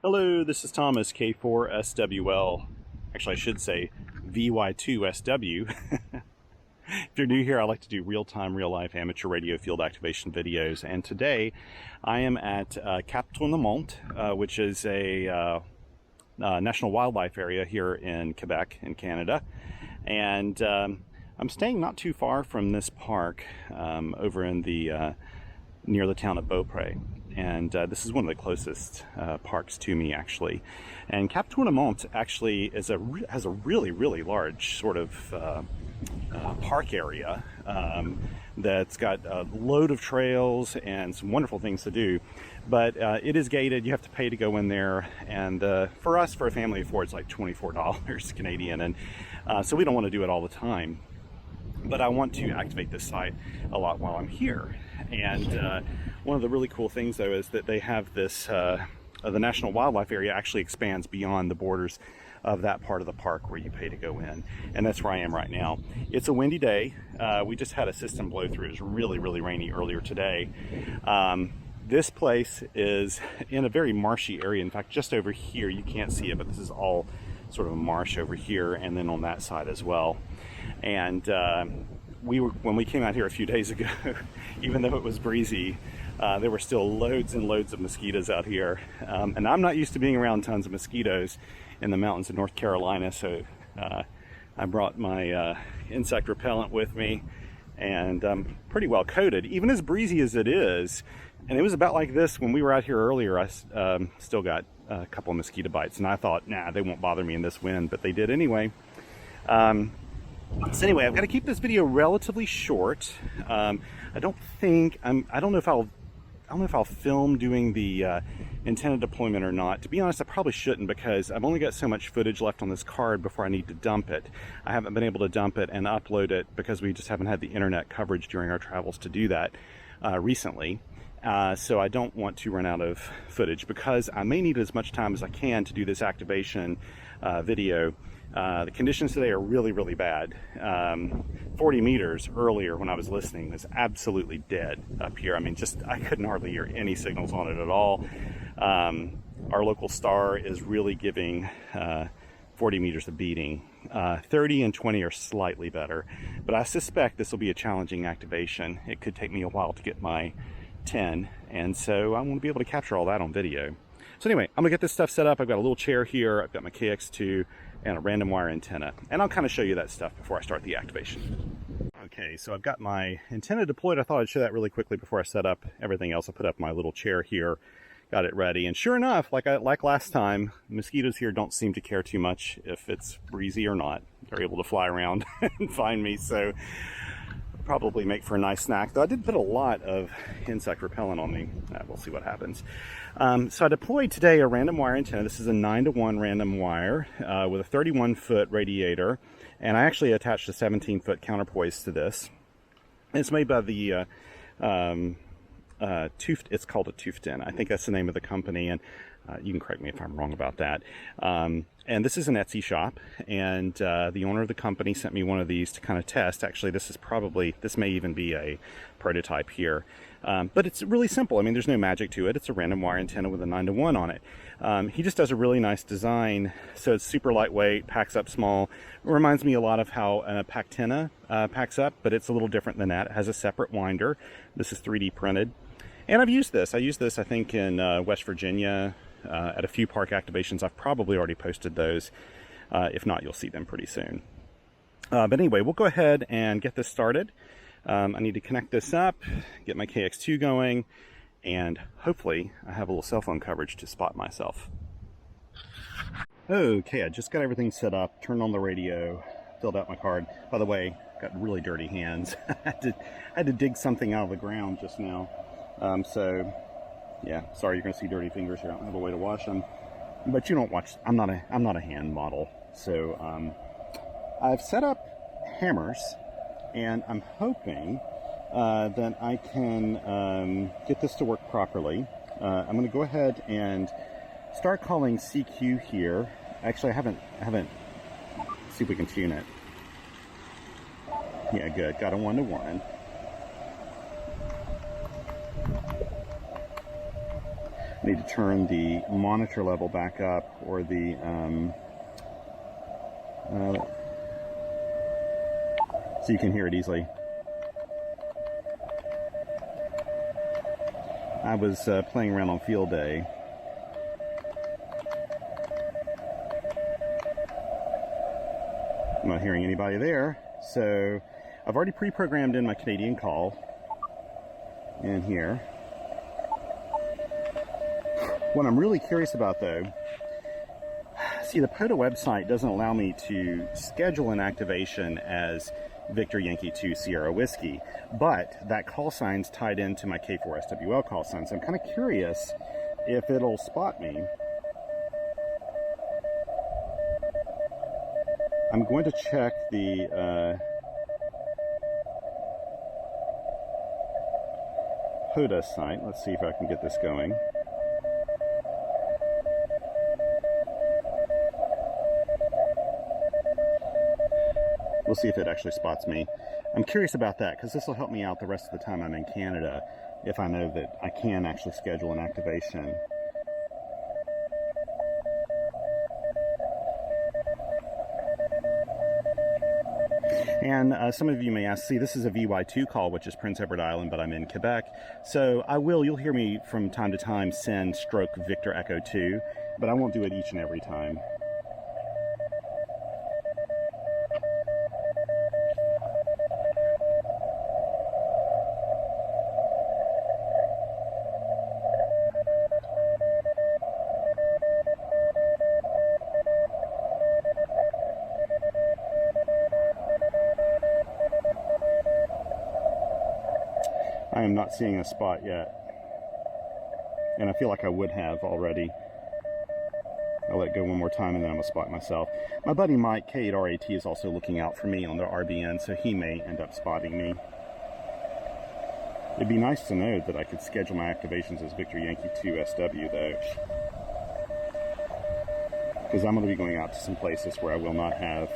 Hello, this is Thomas, K4SWL. Actually, I should say VY2SW. If you're new here, I like to do real-time, real-life amateur radio field activation videos. And today, I am at Tourmente, which is a national wildlife area here in Quebec, in Canada. And I'm staying not too far from this park over in the near the town of Beaupré. And this is one of the closest parks to me, actually. And Tourmente actually has a really, really large sort of park area that's got a load of trails and some wonderful things to do. But it is gated. You have to pay to go in there. And for us, for a family of four, it's like $24 Canadian. And so we don't want to do it all the time. But I want to activate this site a lot while I'm here. And one of the really cool things, though, is that they have this, the National Wildlife Area actually expands beyond the borders of that part of the park where you pay to go in. And that's where I am right now. It's a windy day. We just had a system blow through. It was really, really rainy earlier today. This place is in a very marshy area. In fact, just over here, you can't see it, but this is all sort of a marsh over here and then on that side as well. And when we came out here a few days ago, even though it was breezy, there were still loads and loads of mosquitoes out here. And I'm not used to being around tons of mosquitoes in the mountains of North Carolina, so I brought my insect repellent with me, and I'm pretty well coated, even as breezy as it is. And it was about like this when we were out here earlier. I still got a couple of mosquito bites, and I thought, nah, they won't bother me in this wind, but they did anyway. So anyway, I've got to keep this video relatively short. I don't know if I'll film doing the antenna deployment or not. To be honest, I probably shouldn't, because I've only got so much footage left on this card before I need to dump it. I haven't been able to dump it and upload it because we just haven't had the internet coverage during our travels to do that recently. So I don't want to run out of footage, because I may need as much time as I can to do this activation video. The conditions today are really, really bad. 40 meters earlier when I was listening was absolutely dead up here. I mean, I couldn't hardly hear any signals on it at all. Our local star is really giving 40 meters a beating. 30 and 20 are slightly better, but I suspect this will be a challenging activation. It could take me a while to get my 10, and so I want to be able to capture all that on video. So anyway, I'm gonna get this stuff set up. I've got a little chair here, I've got my KX2 and a random wire antenna, and I'll kind of show you that stuff before I start the activation. Okay, so I've got my antenna deployed. I thought I'd show that really quickly before I set up everything else. I put up my little chair here, got it ready, and sure enough, like last time, mosquitoes here don't seem to care too much if it's breezy or not. They're able to fly around and find me, so probably make for a nice snack, though I did put a lot of insect repellent on me. We'll see what happens. So I deployed today a random wire antenna. This is a 9-to-1 random wire with a 31-foot radiator, and I actually attached a 17-foot counterpoise to this. And it's made by the it's called a TufetIn. I think that's the name of the company, and you can correct me if I'm wrong about that. And this is an Etsy shop, and the owner of the company sent me one of these to kind of test. Actually, this may even be a prototype here. But it's really simple. I mean, there's no magic to it. It's a random wire antenna with a 9-to-1 on it. He just does a really nice design. So it's super lightweight, packs up small. It reminds me a lot of how a Pactenna packs up, but it's a little different than that. It has a separate winder. This is 3D printed. And I've used this. I used this, I think, in West Virginia at a few park activations. I've probably already posted those. If not, you'll see them pretty soon. But anyway, we'll go ahead and get this started. I need to connect this up, get my KX2 going, and hopefully I have a little cell phone coverage to spot myself. Okay, I just got everything set up, turned on the radio, filled out my card. By the way, got really dirty hands. I had to dig something out of the ground just now. So yeah, sorry you're gonna see dirty fingers here. I don't have a way to wash them, but you don't watch. I'm not a hand model. So I've set up hammers, and I'm hoping that I can get this to work properly. I'm going to go ahead and start calling CQ here. Actually, I haven't. See if we can tune it. Yeah, good. Got a 1-to-1. need to turn the monitor level back up, or the so you can hear it easily. I was playing around on field day. I'm not hearing anybody there, so I've already pre-programmed in my Canadian call in here. What I'm really curious about, though, see, the POTA website doesn't allow me to schedule an activation as Victor Yankee 2 Sierra Whiskey, but that call sign's tied into my K4SWL call sign, so I'm kind of curious if it'll spot me. I'm going to check the POTA site. Let's see if I can get this going. We'll see if it actually spots me. I'm curious about that, because this will help me out the rest of the time I'm in Canada, if I know that I can actually schedule an activation. And some of you may ask, see, this is a VY2 call, which is Prince Edward Island, but I'm in Quebec. So you'll hear me from time to time send stroke Victor Echo 2, but I won't do it each and every time. I am not seeing a spot yet, and I feel like I would have already. I'll let go one more time and then I'm going to spot myself. My buddy Mike, K8RAT, is also looking out for me on the RBN, so he may end up spotting me. It'd be nice to know that I could schedule my activations as Victor Yankee 2 SW, though, because I'm going to be going out to some places where I will not have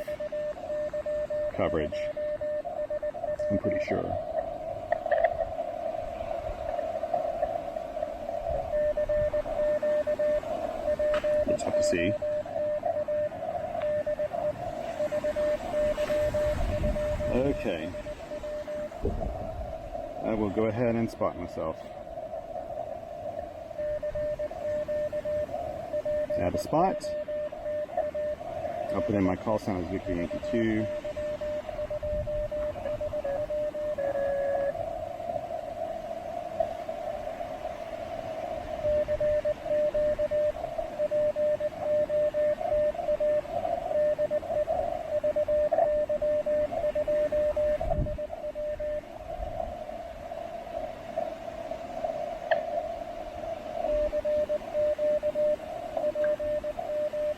coverage, I'm pretty sure. Let's have to see. Okay. I will go ahead and spot myself. Add a spot. I'll put in my call sign as Victor Yankee 2.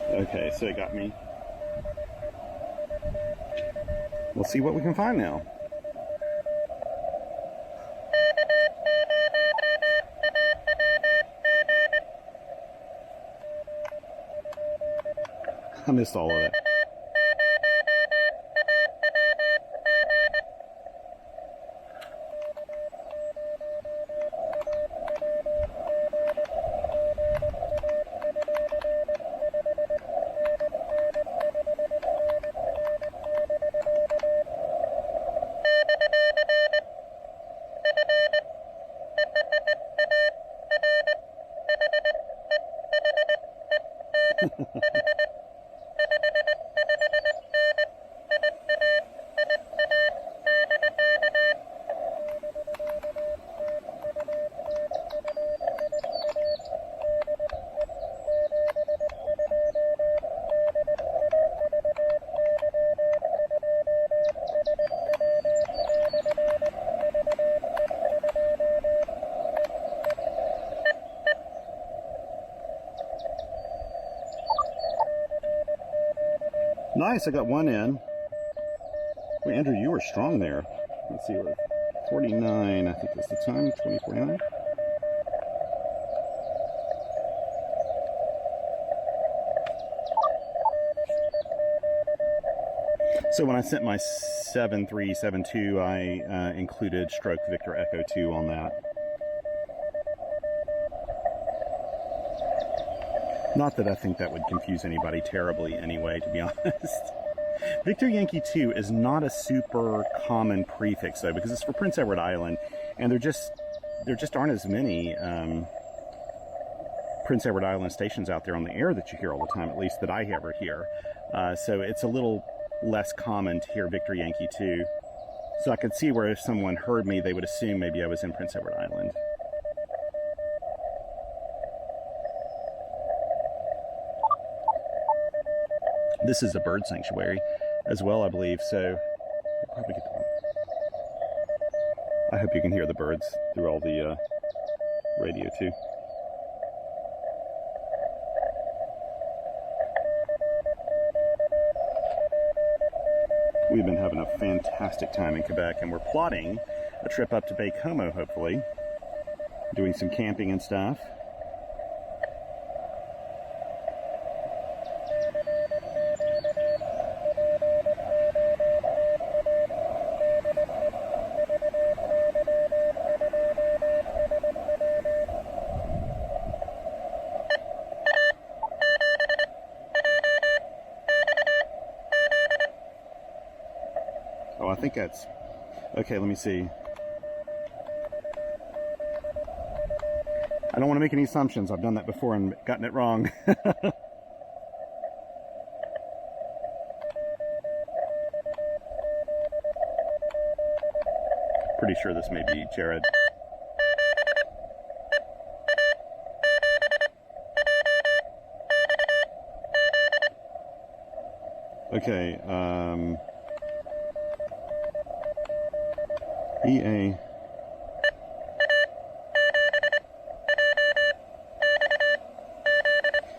Okay, so it got me. We'll see what we can find now. I missed all of it. Nice, I got one in. Well, Andrew, you were strong there. Let's see, we're 49, I think that's the time, 2049. So when I sent my 7372, I included stroke Victor Echo 2 on that. Not that I think that would confuse anybody terribly anyway, to be honest. Victor Yankee 2 is not a super common prefix though, because it's for Prince Edward Island, and there just aren't as many Prince Edward Island stations out there on the air that you hear all the time, at least that I ever hear. So it's a little less common to hear Victor Yankee 2. So I could see where if someone heard me, they would assume maybe I was in Prince Edward Island. This is a bird sanctuary as well, I believe, so we'll probably get to one. I hope you can hear the birds through all the radio too. We've been having a fantastic time in Quebec, and we're plotting a trip up to Bay Como, hopefully, doing some camping and stuff. Oh, I think that's... Okay, let me see. I don't want to make any assumptions. I've done that before and gotten it wrong. Pretty sure this may be Jared. Okay, EA.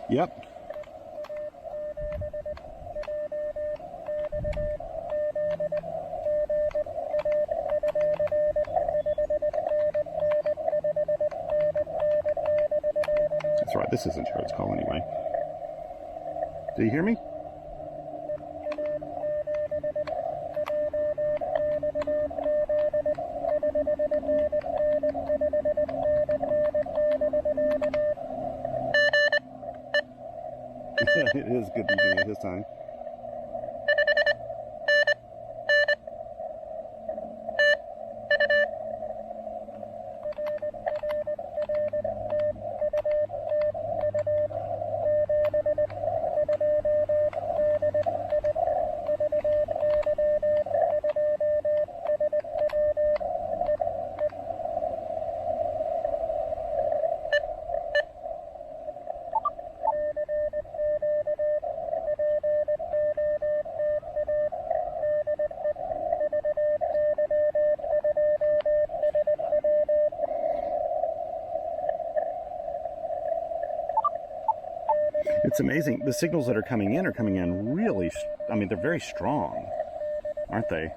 Yep. That's right, this isn't Jared's call anyway. Do you hear me? It is good beeping at this time. It's amazing. The signals that are coming in really, I mean, they're very strong, aren't they?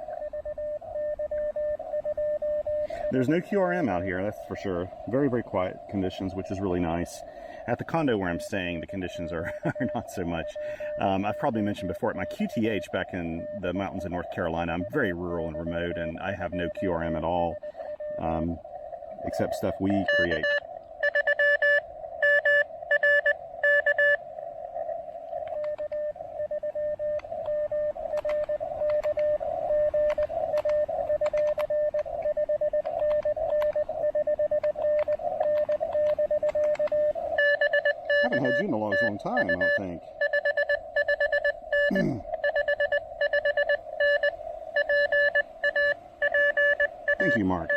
There's no QRM out here, that's for sure. Very, very quiet conditions, which is really nice. At the condo where I'm staying, the conditions are not so much. I've probably mentioned before, at my QTH back in the mountains in North Carolina, I'm very rural and remote, and I have no QRM at all, except stuff we create. I haven't had you in a long time, I don't think. Thank you, Mark.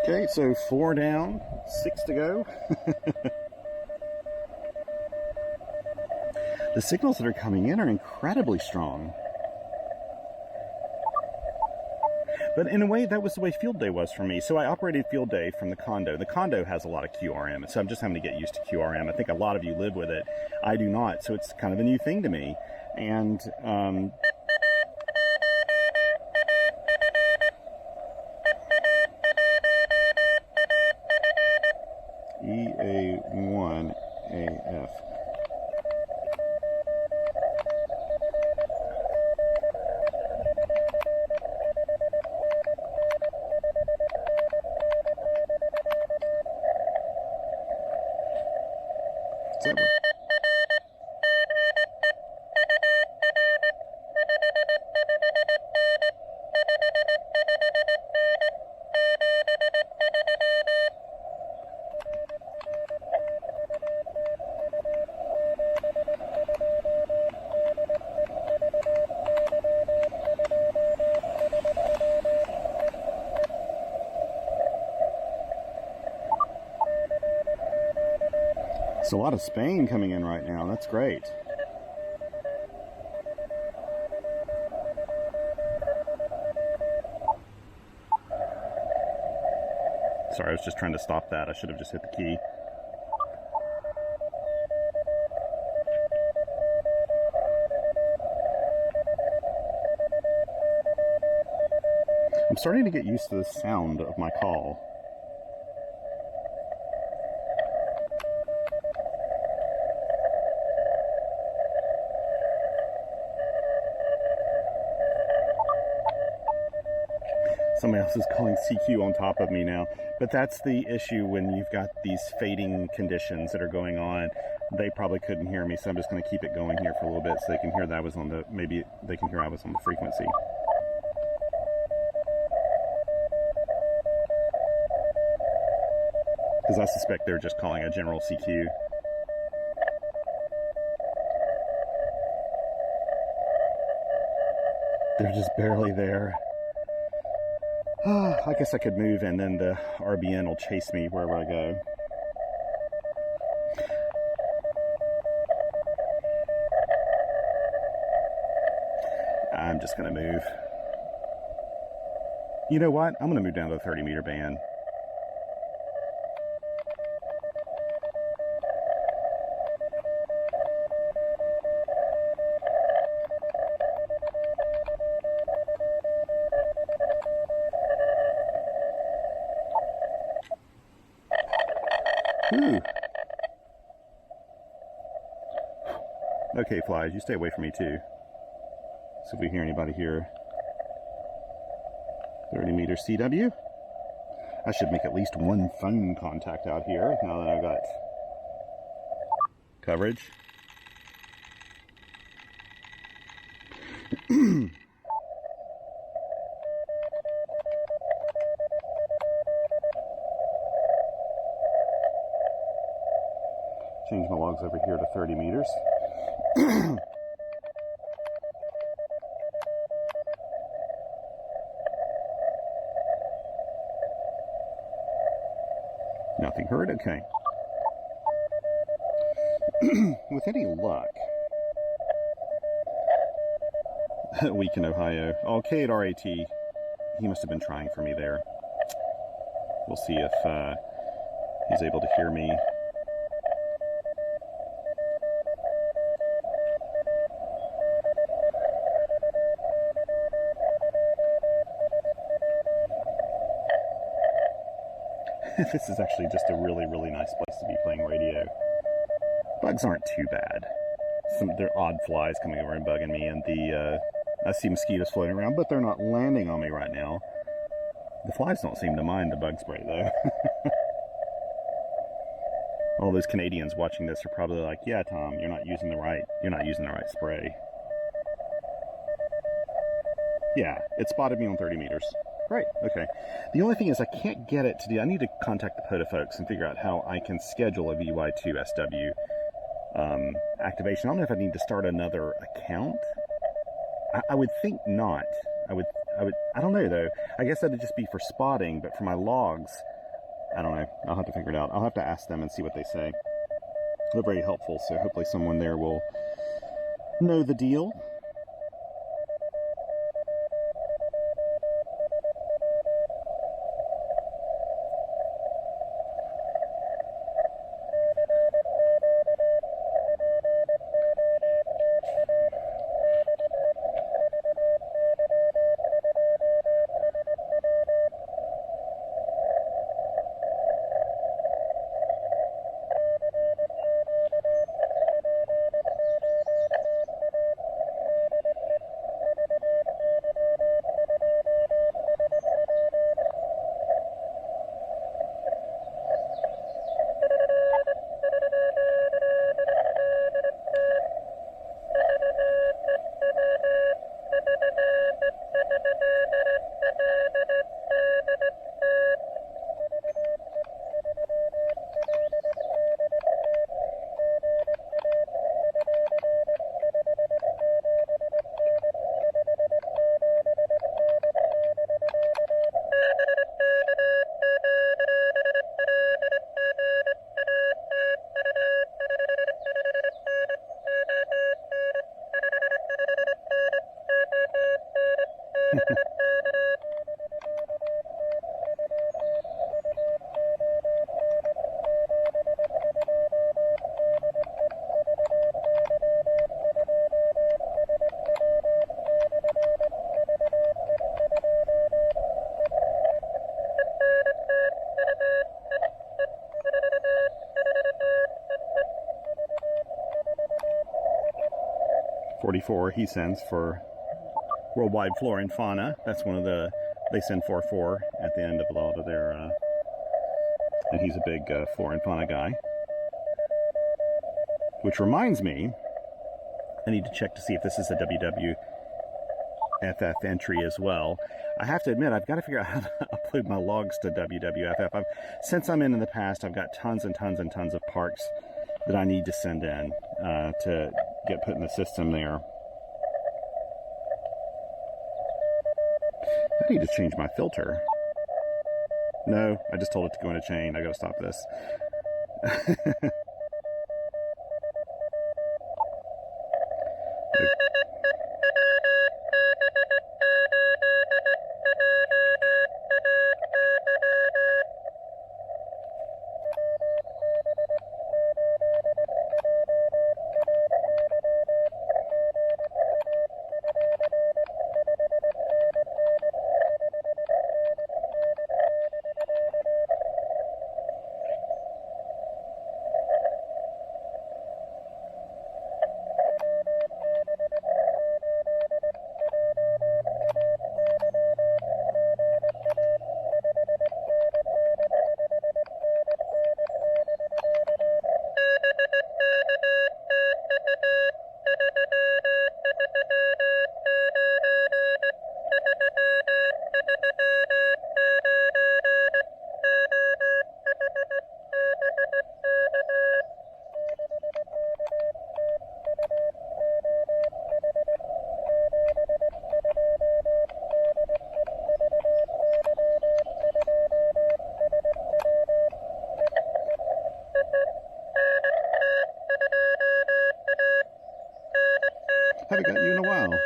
Okay, so 4 down, 6 to go. The signals that are coming in are incredibly strong. But in a way, that was the way field day was for me. So I operated field day from the condo. The condo has a lot of QRM, so I'm just having to get used to QRM. I think a lot of you live with it. I do not, so it's kind of a new thing to me. And EA1AF. It's a lot of Spain coming in right now. That's great. Sorry, I was just trying to stop that. I should have just hit the key. I'm starting to get used to the sound of my call. Somebody else is calling CQ on top of me now. But that's the issue when you've got these fading conditions that are going on. They probably couldn't hear me, so I'm just going to keep it going here for a little bit so they can hear that I was on the, maybe they can hear I was on the frequency. Because I suspect they're just calling a general CQ. They're just barely there. I guess I could move and then the RBN will chase me wherever I go. I'm just going to move. You know what? I'm going to move down to the 30-meter band. Ooh. Okay, flies, you stay away from me too. So if we hear anybody here. 30-meter CW. I should make at least one phone contact out here now that I've got coverage. Change my logs over here to 30 meters. Nothing heard? Okay. With any luck, week in Ohio. Okay, at RAT, he must have been trying for me there. We'll see if he's able to hear me. This is actually just a really, really nice place to be playing radio. Bugs aren't too bad. They're odd flies coming over and bugging me, and I see mosquitoes floating around, but they're not landing on me right now. The flies don't seem to mind the bug spray, though. All those Canadians watching this are probably like, "Yeah, Tom, you're not using the right spray." Yeah, it spotted me on 30 meters. Great, okay. The only thing is I can't get it to do, I need to contact the POTA folks and figure out how I can schedule a VY2SW activation. I don't know if I need to start another account. I would think not. I don't know though. I guess that'd just be for spotting, but for my logs, I don't know. I'll have to figure it out. I'll have to ask them and see what they say. They're very helpful, so hopefully someone there will know the deal. He sends for worldwide flora and fauna. That's one of the, they send 44 at the end of a lot of their, and he's a big flora and fauna guy. Which reminds me, I need to check to see if this is a WWFF entry as well. I have to admit, I've got to figure out how to upload my logs to WWFF. Since I'm in the past, I've got tons and tons and tons of parks that I need to send in to get put in the system there. I need to change my filter. No, I just told it to go in a chain. I gotta stop this. Haven't got you in a while.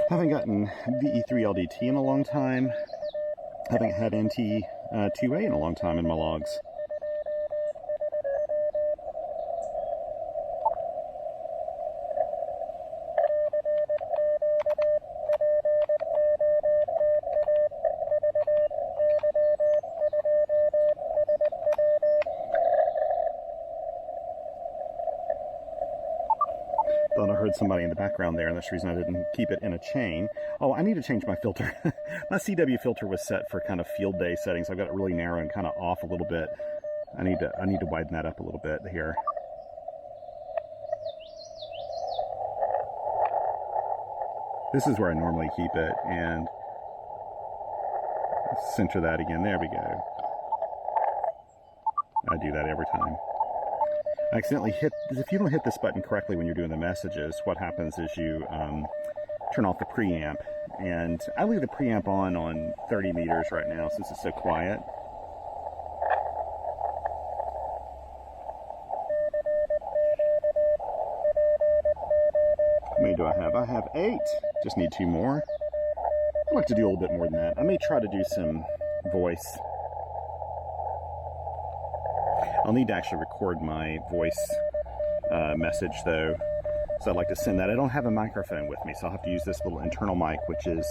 Haven't gotten VE3LDT in a long time. Haven't had NT2A in a long time in my logs. Thought I heard somebody in the background there, and that's the reason I didn't keep it in a chain. Oh, I need to change my filter. My CW filter was set for kind of field day settings. I've got it really narrow and kind of off a little bit. I need to widen that up a little bit here. This is where I normally keep it, and center that again. There we go. I do that every time. I accidentally hit, if you don't hit this button correctly when you're doing the messages, what happens is you turn off the preamp. And I leave the preamp on 30 meters right now since it's so quiet. How many do I have? I have 8. Just need 2 more. I'd like to do a little bit more than that. I may try to do some voice. I'll need to actually record my voice message though, so I'd like to send that. I don't have a microphone with me, so I'll have to use this little internal mic, which is,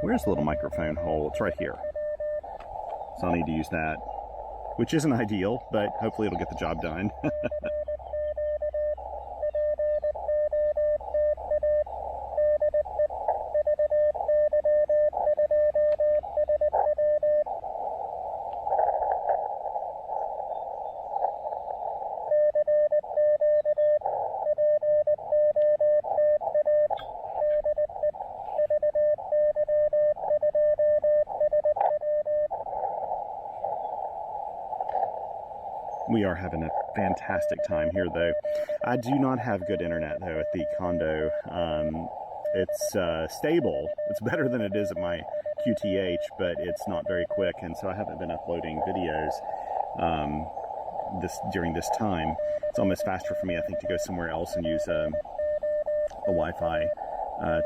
where's the little microphone hole? It's right here. So I'll need to use that, which isn't ideal, but hopefully it'll get the job done. We are having a fantastic time here, though. I do not have good internet, though, at the condo. It's stable. It's better than it is at my QTH, but it's not very quick, and so I haven't been uploading videos during this time. It's almost faster for me, I think, to go somewhere else and use a Wi-Fi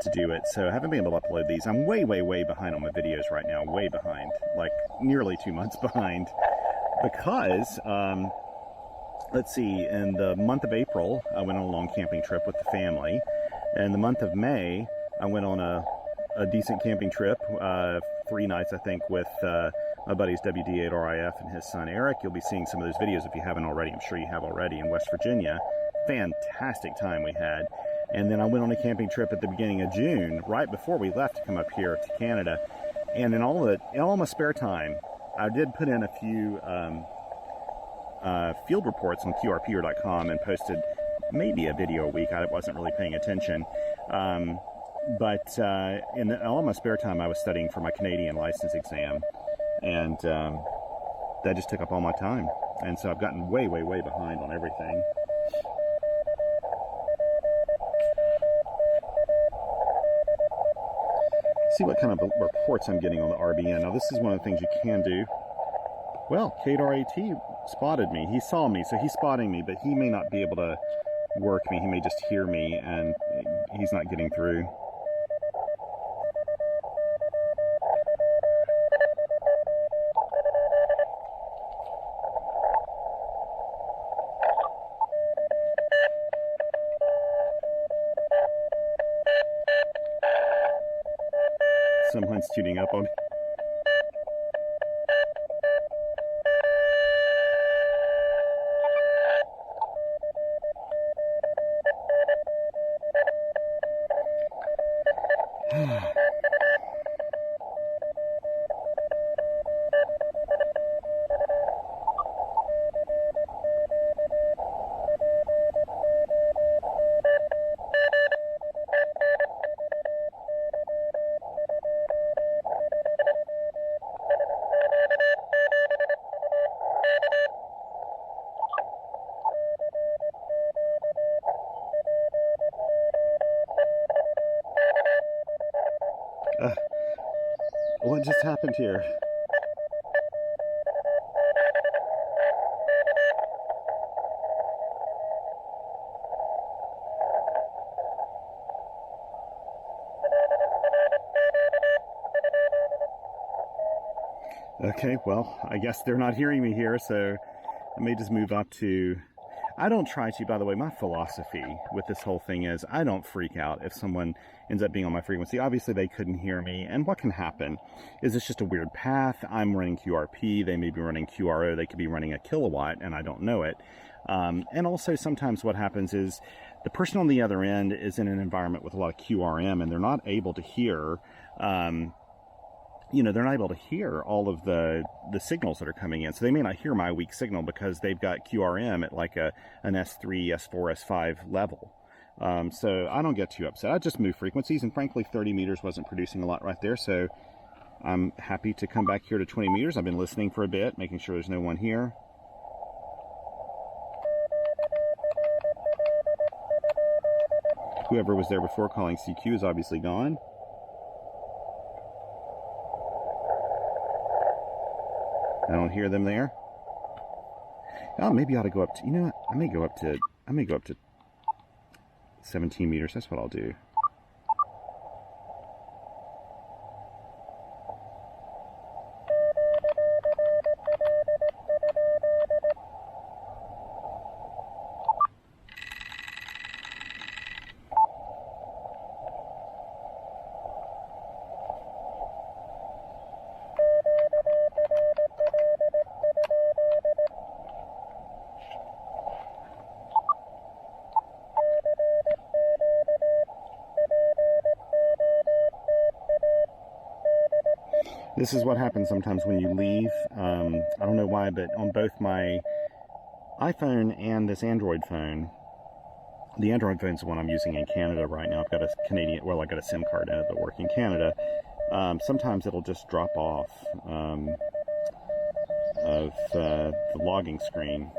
to do it. So I haven't been able to upload these. I'm way, way, way behind on my videos right now. Way behind. Like, nearly 2 months behind. Because, let's see, in the month of April, I went on a long camping trip with the family. In the month of May, I went on a decent camping trip, 3 nights, I think, with my buddies WD8RIF and his son Eric. You'll be seeing some of those videos if you haven't already. I'm sure you have already, in West Virginia. Fantastic time we had. And then I went on a camping trip at the beginning of June, right before we left to come up here to Canada. And in all my spare time, I did put in a few field reports on QRP.com and posted maybe a video a week. I wasn't really paying attention. But in all my spare time, I was studying for my Canadian license exam. And that just took up all my time. And so I've gotten way, way, way behind on everything. See what kind of reports I'm getting on the RBN. Now, this is one of the things you can do. Well, KDRAT spotted me. He saw me, so he's spotting me, but he may not be able to work me. He may just hear me, and he's not getting through. Someone's tuning up on me. What just happened here? Okay, well, I guess they're not hearing me here, so I may just move up to... I don't try to, by the way, my philosophy with this whole thing is I don't freak out if someone ends up being on my frequency. Obviously, they couldn't hear me, and what can happen is it's just a weird path. I'm running QRP, they may be running QRO, they could be running a kilowatt, and I don't know it. And also, sometimes what happens is the person on the other end is in an environment with a lot of QRM, and they're not able to hear, you know, they're not able to hear all of the signals that are coming in. So they may not hear my weak signal because they've got QRM at like an S3, S4, S5 level. So I don't get too upset. I just move frequencies, and frankly 30 meters wasn't producing a lot right there, so I'm happy to come back here to 20 meters. I've been listening for a bit, making sure there's no one here. Whoever was there before calling CQ is obviously gone. I don't hear them there. Oh, maybe I ought to go up to, you know what? I may go up to 17 meters. That's what I'll do. This is what happens sometimes when you leave. I don't know why, but on both my iPhone and this Android phone, the Android phone is the one I'm using in Canada right now. I've got a Canadian, well, I got a SIM card in it that works in Canada. Sometimes it'll just drop off of the logging screen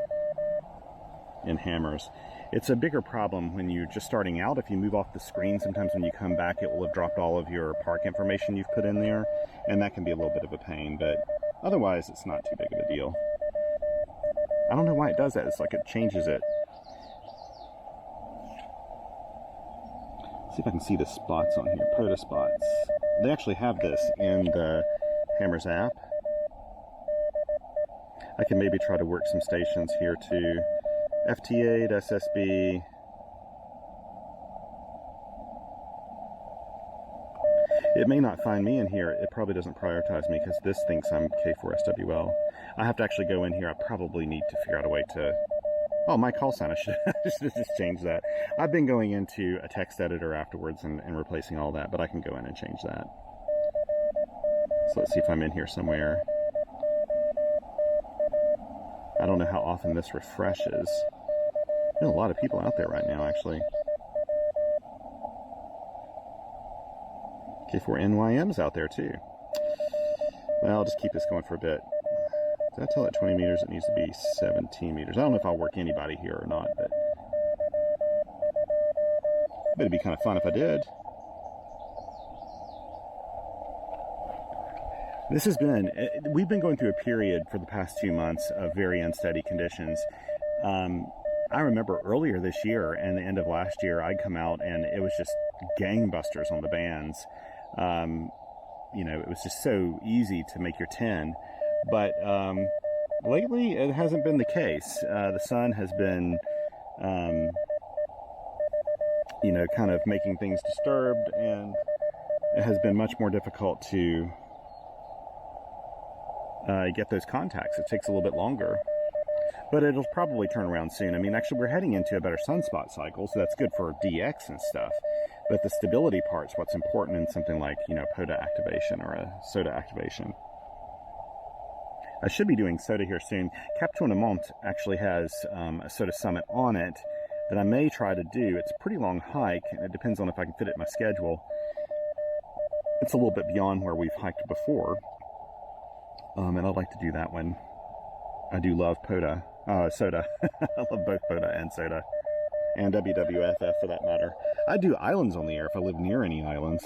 in Hammers. It's a bigger problem when you're just starting out. If you move off the screen, sometimes when you come back, it will have dropped all of your park information you've put in there, and that can be a little bit of a pain, but otherwise it's not too big of a deal. I don't know why it does that. It's like it changes it. Let's see if I can see the spots on here. POTA spots. They actually have this in the Hammers app. I can maybe try to work some stations here too. FT8, SSB. It may not find me in here. It probably doesn't prioritize me because this thinks I'm K4SWL. I have to actually go in here. I probably need to figure out a way to... Oh, my call sign. I should just change that. I've been going into a text editor afterwards and replacing all that, but I can go in and change that. So let's see if I'm in here somewhere. I don't know how often this refreshes. There's a lot of people out there right now, actually. K4NYM's out there, too. Well, I'll just keep this going for a bit. Did I tell it 20 meters? It needs to be 17 meters. I don't know if I'll work anybody here or not, but it'd be kind of fun if I did. This has been, we've been going through a period for the past 2 months of very unsteady conditions. I remember earlier this year and the end of last year, I'd come out and it was just gangbusters on the bands. You know, it was just so easy to make your 10. But lately, it hasn't been the case. The sun has been, you know, kind of making things disturbed, and it has been much more difficult to get those contacts. It takes a little bit longer. But it'll probably turn around soon. I mean, actually, we're heading into a better sunspot cycle, so that's good for DX and stuff. But the stability part's what's important in something like, you know, POTA activation or a SOTA activation. I should be doing SOTA here soon. Cap Tourmente actually has a SOTA summit on it that I may try to do. It's a pretty long hike, and it depends on if I can fit it in my schedule. It's a little bit beyond where we've hiked before, and I'd like to do that one. I do love POTA. SOTA. I love both POTA and SOTA. And WWFF for that matter. I do islands on the air if I live near any islands.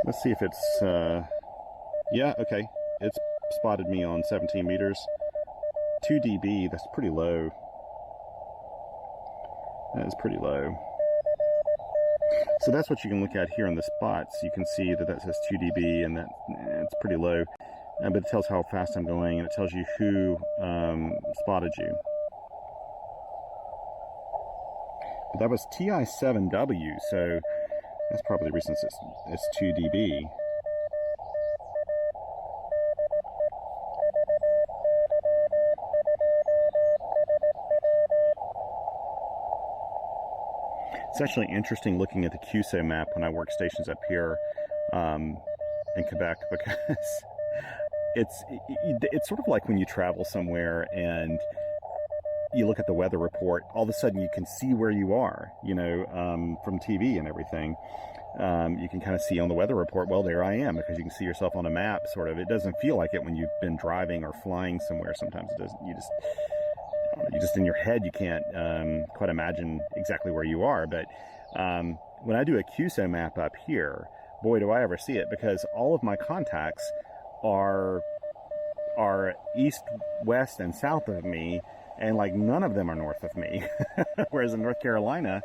Let's see if it's, yeah, okay. It's spotted me on 17 meters. 2 dB, that's pretty low. That is pretty low. So that's what you can look at here in the spots. You can see that that says 2 dB and that it's pretty low. But it tells how fast I'm going, and it tells you who spotted you. But that was TI7W, so That's probably the reason it's 2 dB. It's actually interesting looking at the QSO map when I work stations up here in Quebec, because it's sort of like when you travel somewhere and you look at the weather report, all of a sudden you can see where you are, you know, from TV and everything. You can kind of see on the weather report, well, there I am, because you can see yourself on a map, sort of. It doesn't feel like it when you've been driving or flying somewhere. Sometimes it doesn't. You just in your head, you can't quite imagine exactly where you are. But when I do a QSO map up here, boy, do I ever see it, because all of my contacts are east, west, and south of me, and like none of them are north of me. Whereas in North Carolina,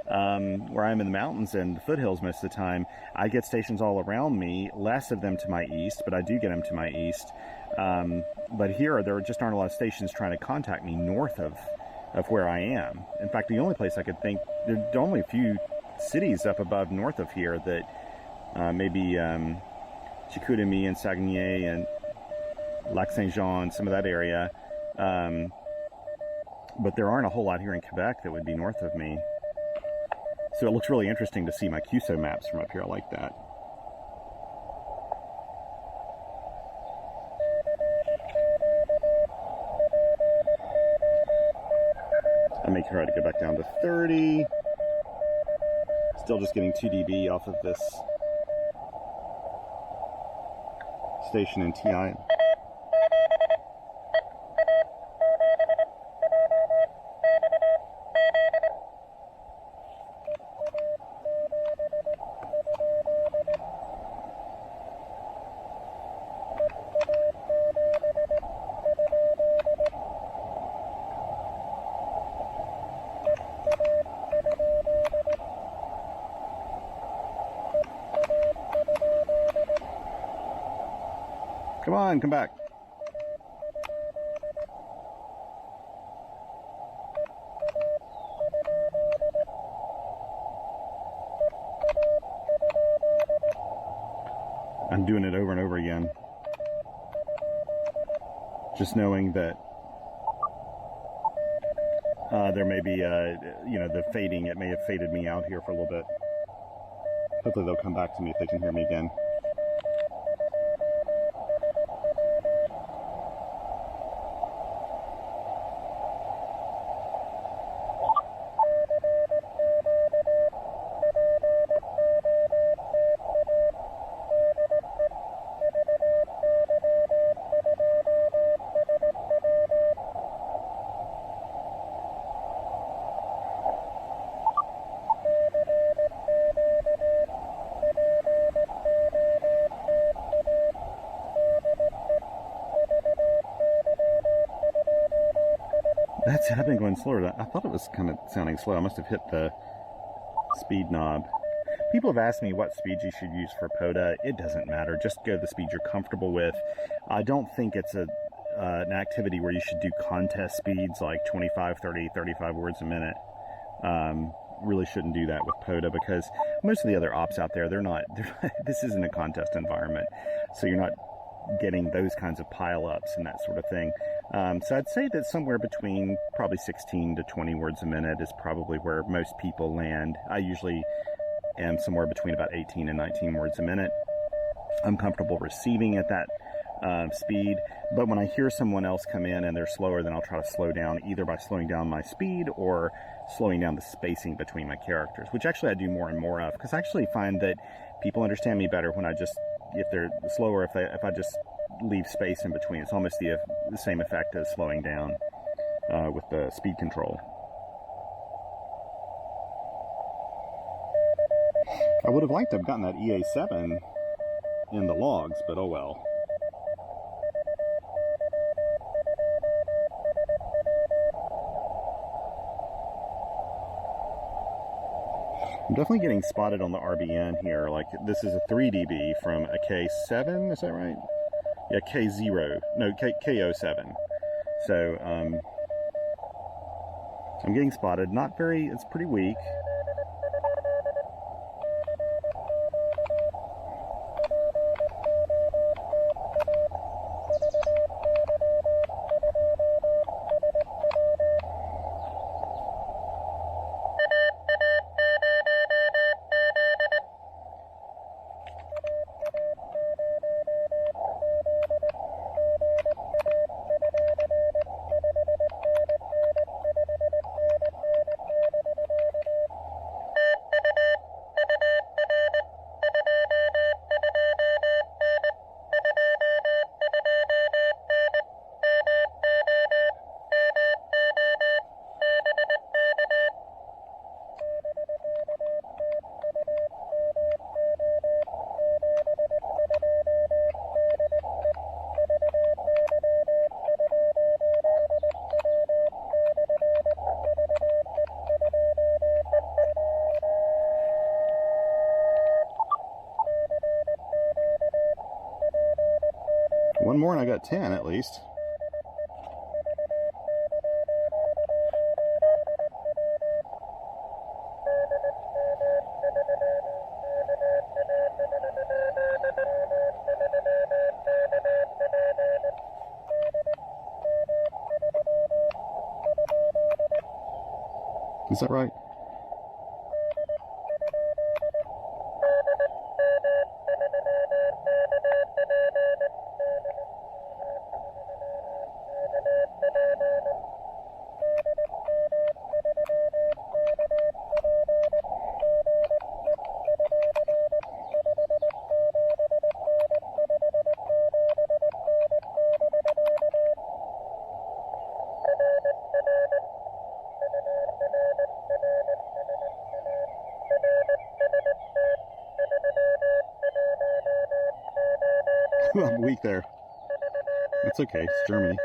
where I'm in the mountains and the foothills most of the time, I get stations all around me, less of them to my east, but I do get them to my east. But here, there just aren't a lot of stations trying to contact me north of where I am. In fact, the only place I could think, there are only a few cities up above north of here that maybe Chicoutimi and Saguenay and Lac Saint-Jean, some of that area. But there aren't a whole lot here in Quebec that would be north of me. So it looks really interesting to see my QSO maps from up here. I like that. I may try to go back down to 30. Still just getting 2 dB off of this station in TI. Come on, come back. I'm doing it over and over again. Just knowing that there may be, you know, the fading, it may have faded me out here for a little bit. Hopefully they'll come back to me if they can hear me again. I've been going slower. I thought it was kind of sounding slow. I must have hit the speed knob. People have asked me what speed you should use for POTA. It doesn't matter. Just go the speed you're comfortable with. I don't think it's an activity where you should do contest speeds like 25, 30, 35 words a minute. Really shouldn't do that with POTA, because most of the other ops out there, they're not this isn't a contest environment. So you're not getting those kinds of pile-ups and that sort of thing. So I'd say that somewhere between probably 16 to 20 words a minute is probably where most people land. I usually am somewhere between about 18 and 19 words a minute. I'm comfortable receiving at that speed, but when I hear someone else come in and they're slower, then I'll try to slow down, either by slowing down my speed or slowing down the spacing between my characters, which actually I do more and more of, because I actually find that people understand me better when I just, if they're slower, if I just leave space in between. It's almost the same effect as slowing down with the speed control. I would have liked to have gotten that EA7 in the logs, but oh well. I'm definitely getting spotted on the RBN here. Like, this is a 3 dB from a K7, is that right? Yeah, K0, no, K07. So, I'm getting spotted. Not very, it's pretty weak. One more and I got 10 at least. Is that right? I'm weak there. That's okay, it's Germany.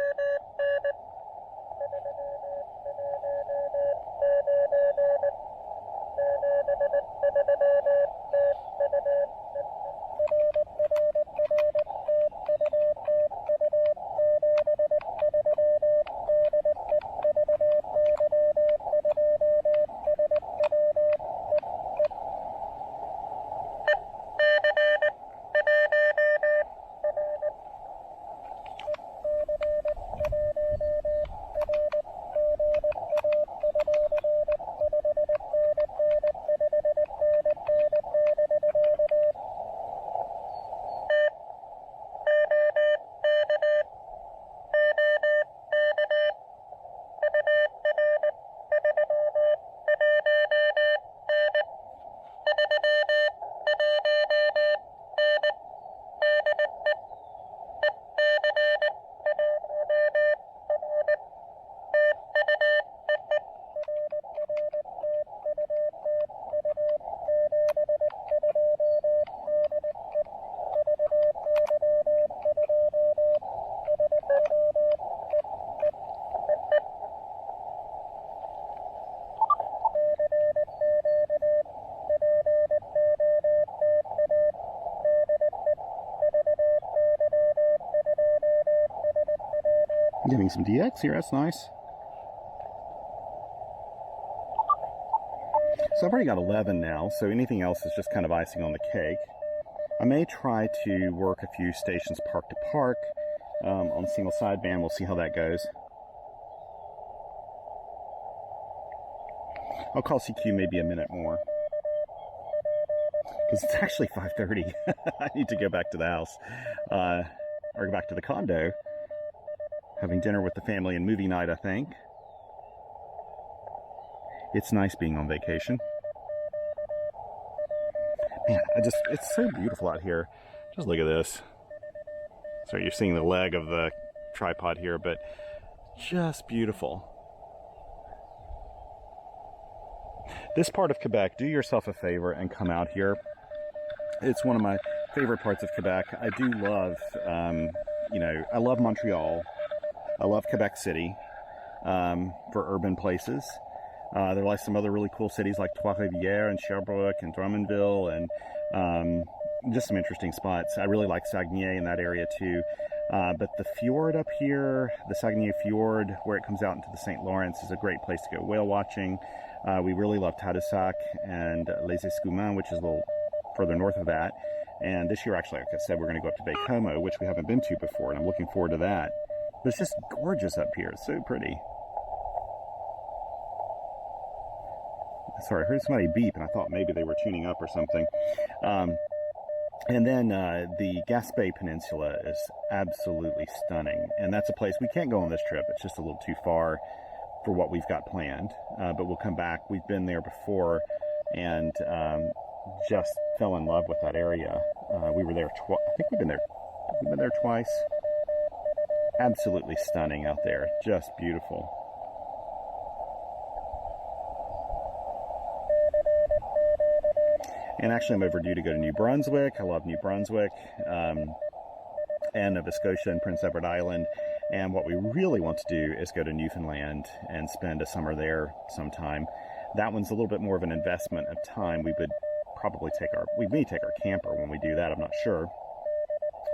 Getting some DX here, that's nice. So I've already got 11 now, so anything else is just kind of icing on the cake. I may try to work a few stations park to park on single sideband. We'll see how that goes. I'll call CQ maybe a minute more, because it's actually 5:30. I need to go back to the house, or go back to the condo. Having dinner with the family and movie night, I think. It's nice being on vacation. Man, it's so beautiful out here. Just look at this. So you're seeing the leg of the tripod here, but just beautiful. This part of Quebec, do yourself a favor and come out here. It's one of my favorite parts of Quebec. I do love, I love Montreal. I love Quebec City for urban places. There are like some other really cool cities like Trois-Rivières and Sherbrooke and Drummondville, and just some interesting spots. I really like Saguenay in that area too. But the fjord up here, the Saguenay Fjord, where it comes out into the St. Lawrence, is a great place to go whale watching. We really love Tadoussac and Les Escoumins, which is a little further north of that. And this year, actually, like I said, we're going to go up to Baie-Comeau, which we haven't been to before, and I'm looking forward to that. But it's just gorgeous up here. It's so pretty. Sorry, I heard somebody beep, and I thought maybe they were tuning up or something. And then the Gaspé Peninsula is absolutely stunning. And that's a place we can't go on this trip. It's just a little too far for what we've got planned. But we'll come back. We've been there before and just fell in love with that area. We were there I think we've been there twice. Absolutely stunning out there. Just beautiful. And actually, I'm overdue to go to New Brunswick. I love New Brunswick, and Nova Scotia and Prince Edward Island. And what we really want to do is go to Newfoundland and spend a summer there sometime. That one's a little bit more of an investment of time. We would probably we may take our camper when we do that. I'm not sure.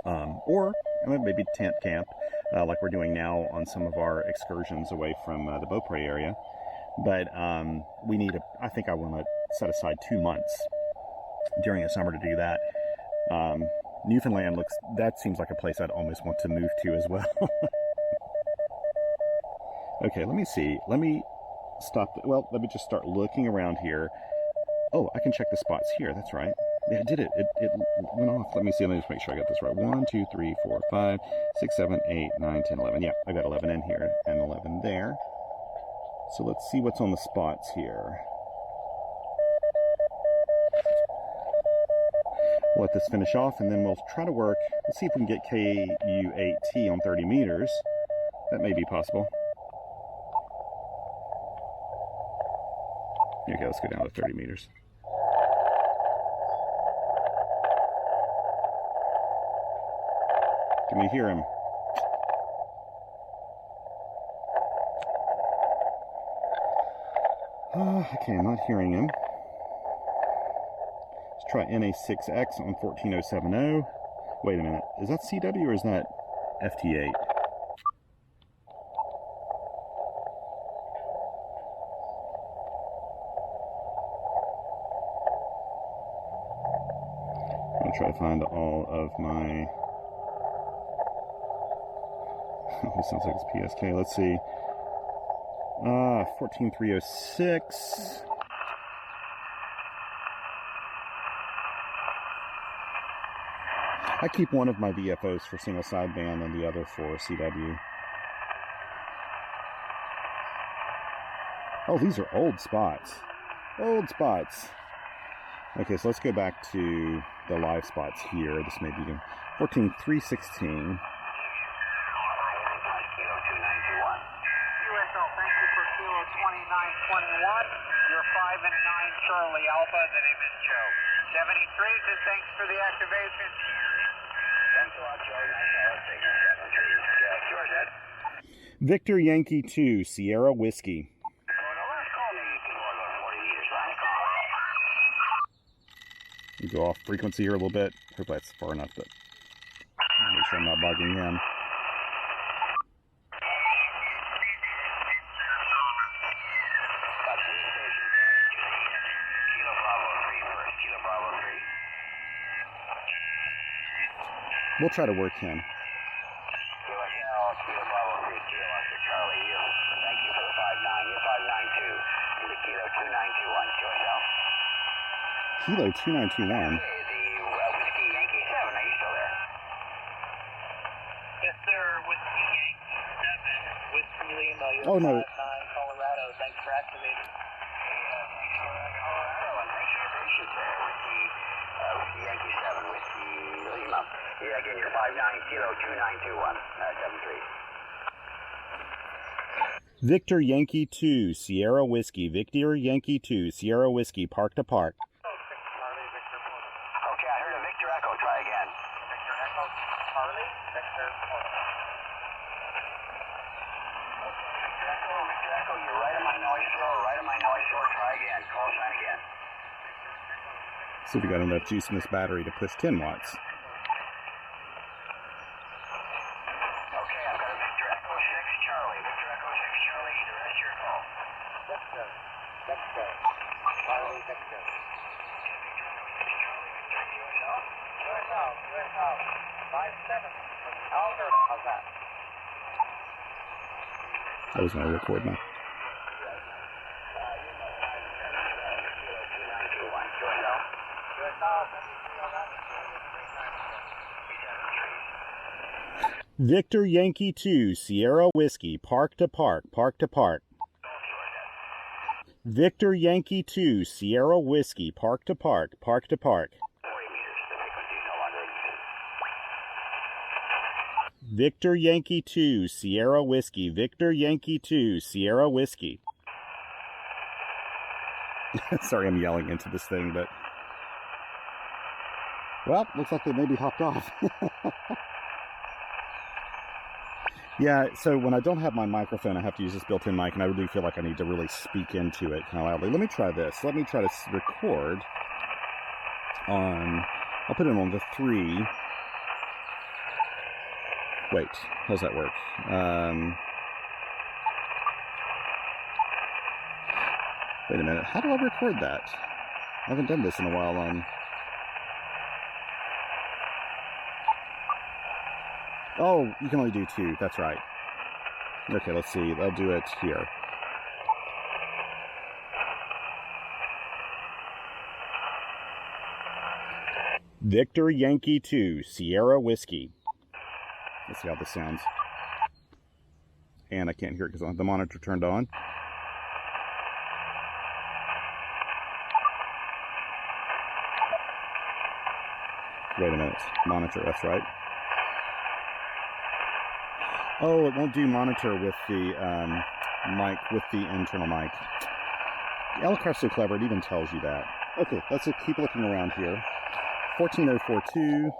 Or maybe tent camp, like we're doing now on some of our excursions away from the Beaupre area. But we need I think I want to set aside 2 months during the summer to do that. Newfoundland that seems like a place I'd almost want to move to as well. Okay, let me see. Let me stop. Well, let me just start looking around here. Oh, I can check the spots here. That's right. Yeah, I did it. It went off. Let me see. Let me just make sure I got this right. 1, 2, 3, 4, 5, 6, 7, 8, 9, 10, 11. Yeah, I got 11 in here and 11 there. So let's see what's on the spots here. We'll let this finish off, and then we'll try to work. Let's see if we can get KU8T on 30 meters. That may be possible. Okay, let's go down to 30 meters. Can we hear him? Okay, I'm not hearing him. Let's try NA6X on 14070. Wait a minute. Is that CW or is that FT8? I'm going to try to find all of my... Oh, it sounds like it's PSK. Let's see. 14306. I keep one of my VFOs for single sideband and the other for CW. Oh, these are old spots. Old spots. Okay, so let's go back to the live spots here. This may be 14316. You're 5 and 9 Charlie Alpha. The name is Joe. 73 says thanks for the activation. Thanks a lot, Joe. Victor Yankee 2, Sierra Whiskey. We go off frequency here a little bit. Hope that's far enough, but make sure I'm not bugging him. We'll try to work him. Kilo 2921. Whiskey Yankee 7, are you still there? Yes, sir. Whiskey Yankee 7, Whiskey Lima. Oh, no. 59 Colorado. Thanks for activating. Colorado, and thanks for your patience there. Whiskey Yankee 7, Whiskey Lima. Yeah, again, you're 59 Kilo 2921, 73. Victor Yankee 2, Sierra Whiskey. Victor Yankee 2, Sierra Whiskey, Park to Park. Okay, I heard a Victor Echo. Try again. Victor Echo, Charlie, Victor Pota. Victor Echo, you're right on my noise floor, Try again. Call sign again. See if we got enough juice in this battery to push 10 watts. Okay, I've got a Victor Echo 6 Charlie. Victor Echo 6 Charlie, the rest of your call. Victor. Charlie, Victor. US 57. Alberta, how's that? I was going to record now. Victor Yankee 2, Sierra Whiskey, Park to Park, Park to Park. Victor Yankee 2, Sierra Whiskey, Park to Park, Park to Park. Victor Yankee 2, Sierra Whiskey, Victor Yankee 2, Sierra Whiskey. Sorry, I'm yelling into this thing, but... Well, looks like they maybe hopped off. Yeah, so when I don't have my microphone, I have to use this built-in mic, and I really feel like I need to really speak into it kind of loudly. Let me try this. Let me try to record on... I'll put it on the 3. Wait, how does that work? Wait a minute, how do I record that? I haven't done this in a while on... Oh, you can only do 2, that's right. Okay, let's see, I'll do it here. Victor Yankee 2, Sierra Whiskey. Let's see how this sounds. And I can't hear it because I don't have the monitor turned on. Wait a minute. Monitor, that's right. Oh, it won't do monitor with the mic, with the internal mic. Elcar's so clever, it even tells you that. Okay, let's keep looking around here. 14042.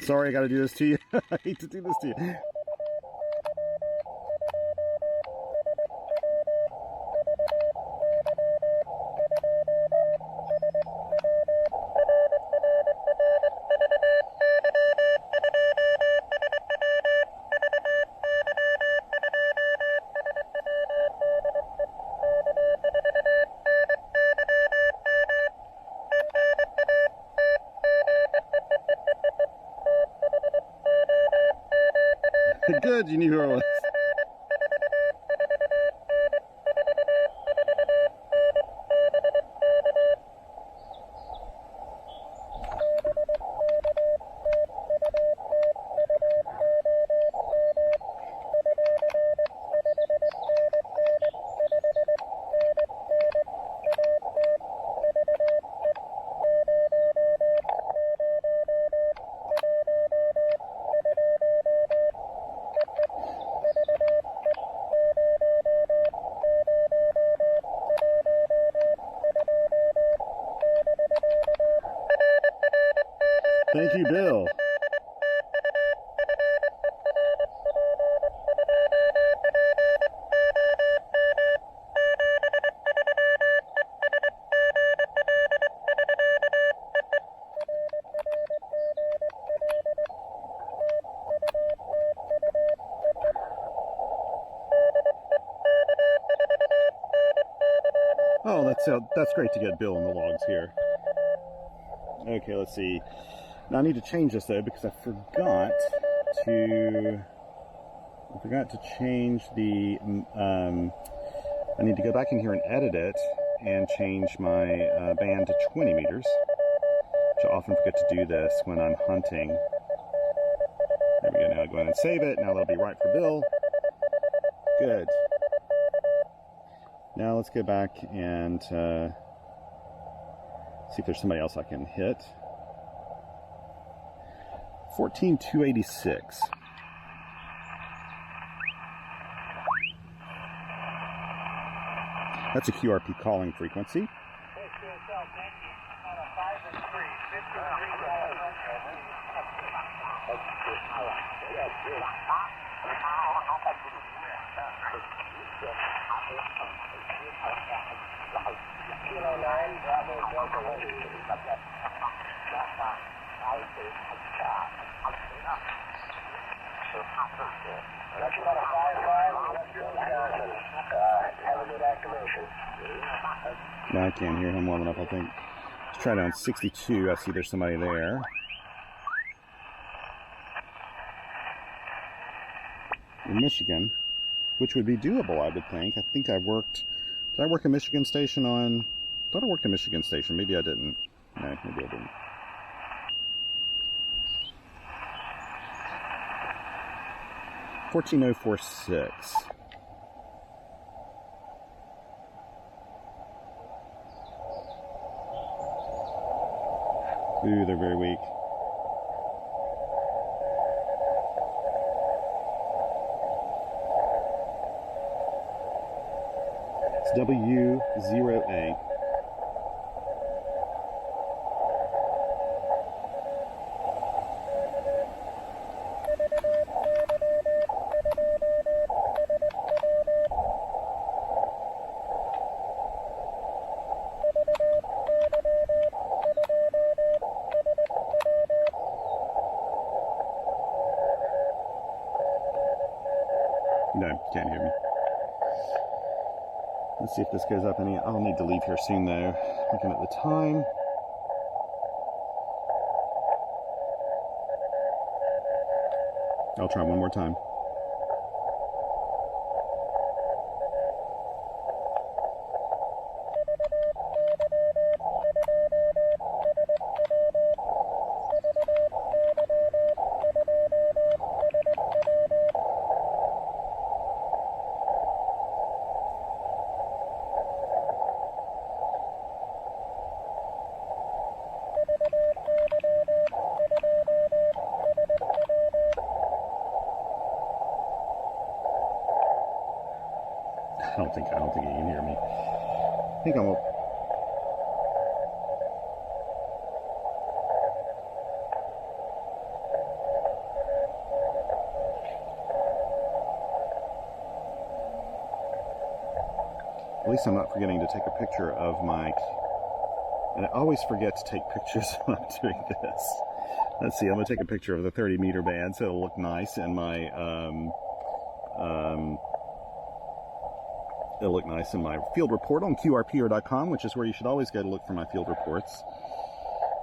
Sorry, I gotta do this to you. I hate to do this to you. Good, you knew who I was. Thank you, Bill. Oh, that's great to get Bill in the logs here. Okay, let's see. Now I need to change this though because I forgot to change the. I need to go back in here and edit it and change my band to 20 meters. Which I often forget to do this when I'm hunting. There we go. Now I'll go ahead and save it. Now that'll be right for Bill. Good. Now let's go back and see if there's somebody else I can hit. 14286. That's a QRP calling frequency. No, I can't hear him well enough, I think. Let's try it on 62. I see there's somebody there. In Michigan, which would be doable, I would think. I think I worked... Did I work a Michigan station on... I thought I worked a Michigan station. Maybe I didn't. No, maybe I didn't. $14,046. Ooh, they're very weak. It's W0A. No, can't hear me. Let's see if this goes up any. I'll need to leave here soon though. Looking at the time. I'll try one more time. I don't think you can hear me. I think I'm. At least I'm not forgetting to take a picture of my. And I always forget to take pictures when I'm doing this. Let's see. I'm gonna take a picture of the 30-meter band so it'll look nice, and my it'll look nice in my field report on QRP.com, which is where you should always go to look for my field reports.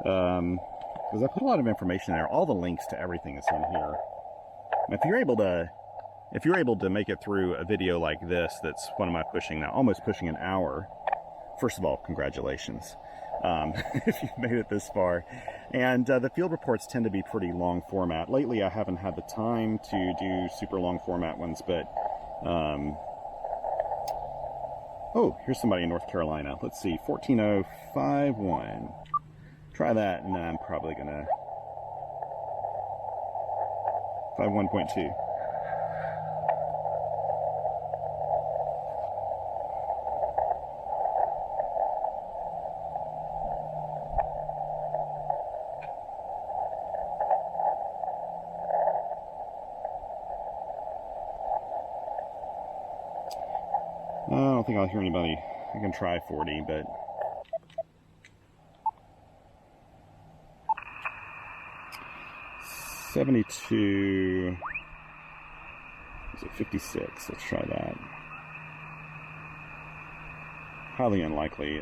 Because I put a lot of information there. All the links to everything is in here. And if you're able to make it through a video like this, that's what am I pushing now? Almost pushing an hour. First of all, congratulations. If you've made it this far. And the field reports tend to be pretty long format. Lately, I haven't had the time to do super long format ones, but oh, here's somebody in North Carolina. Let's see, 14051. Try that, and then I'm probably gonna 51.2. I don't think I'll hear anybody. I can try 40, but $72. Is it 56? Let's try that. Highly unlikely.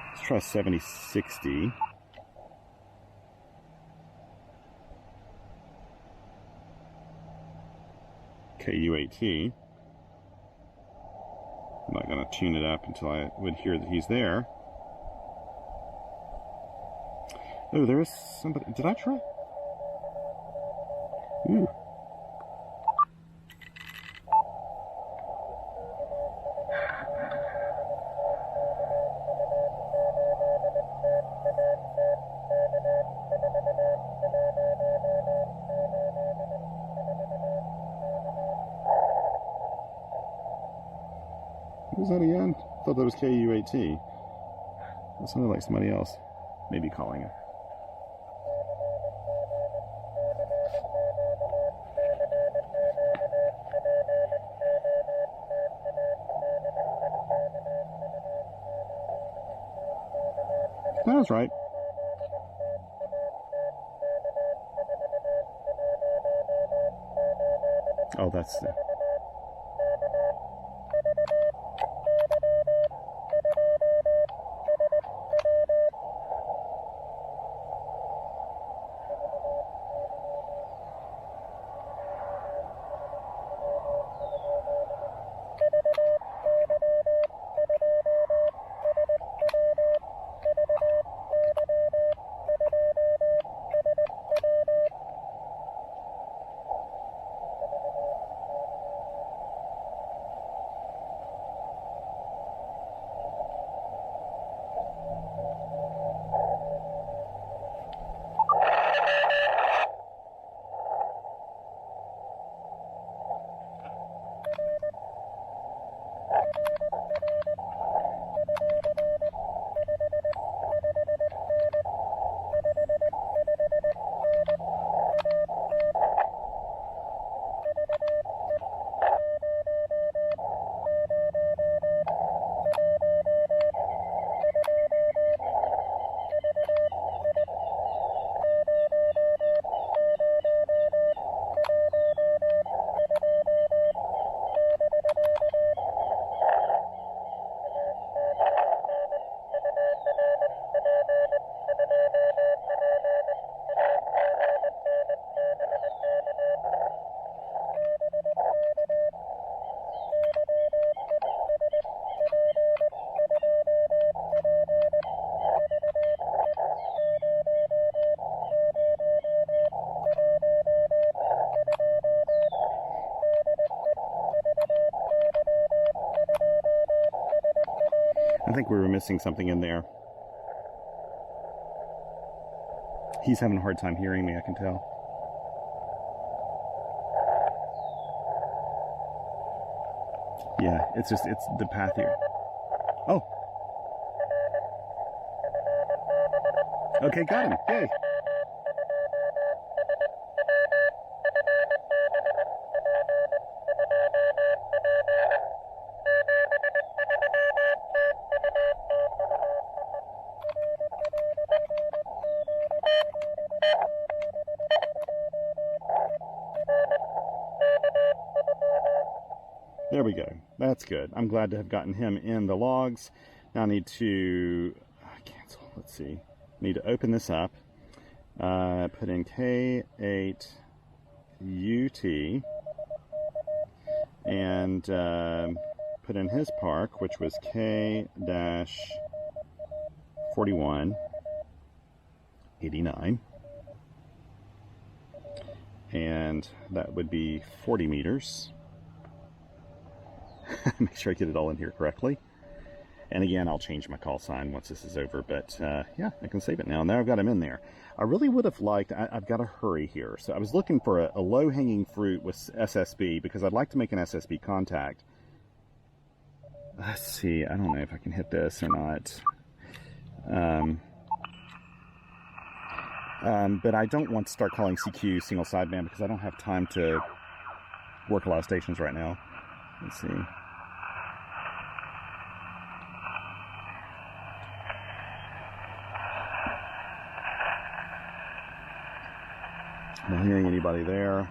Let's try 7060. KUAT. I'm not going to tune it up until I would hear that he's there. Oh, there is somebody. Did I try? Ooh. What was that again? I thought that was KUAT. That sounded like somebody else. Maybe calling it. That was right. Oh, that's the... think we were missing something in there. He's having a hard time hearing me, I can tell. Yeah, it's the path here. Oh. Okay, got him. Yay. There we go. That's good. I'm glad to have gotten him in the logs. Now I need to cancel. Let's see. Need to open this up. Put in K8 UT and put in his park, which was K-4189, and that would be 40 meters. Make sure I get it all in here correctly. And again, I'll change my call sign once this is over, but yeah, I can save it now. Now I've got him in there. I really would have liked, I've got to hurry here. So I was looking for a low-hanging fruit with SSB because I'd like to make an SSB contact. Let's see, I don't know if I can hit this or not. But I don't want to start calling CQ single sideband because I don't have time to work a lot of stations right now. Let's see. I'm not hearing anybody there.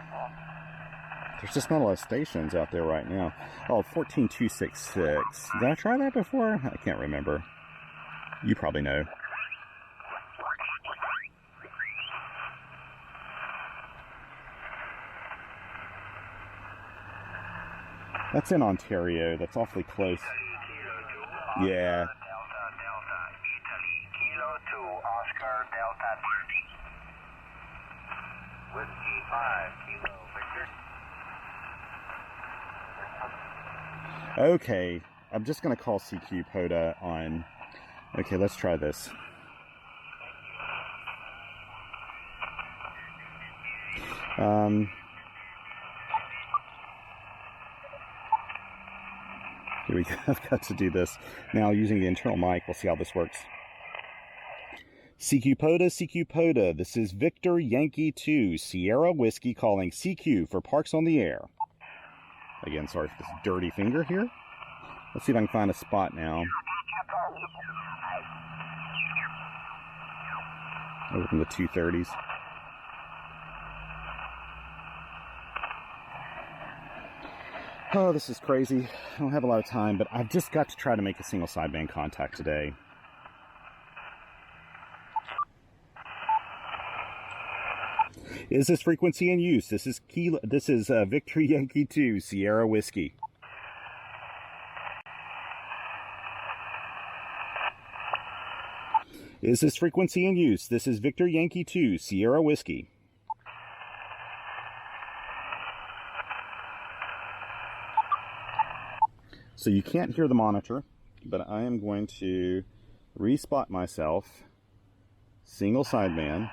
There's just not a lot of stations out there right now. Oh, 14266. Did I try that before? I can't remember. You probably know. That's in Ontario. That's awfully close. Yeah. Delta, Italy, Kilo 2, Oscar, Delta 30. Whiskey 5, Kilo, Victor. Okay, I'm just going to call CQ POTA on... Okay, let's try this. Here we go. I've got to do this. Now, using the internal mic, we'll see how this works. CQ POTA, this is Victor Yankee 2, Sierra Whiskey calling CQ for Parks on the Air. Again, sorry for this dirty finger here. Let's see if I can find a spot now. Over in the 230s. Oh, this is crazy. I don't have a lot of time, but I've just got to try to make a single sideband contact today. Is this frequency in use? This is Victor Yankee 2, Sierra Whiskey. Is this frequency in use? This is Victor Yankee 2, Sierra Whiskey. So you can't hear the monitor, but I am going to respot myself. Single sideband.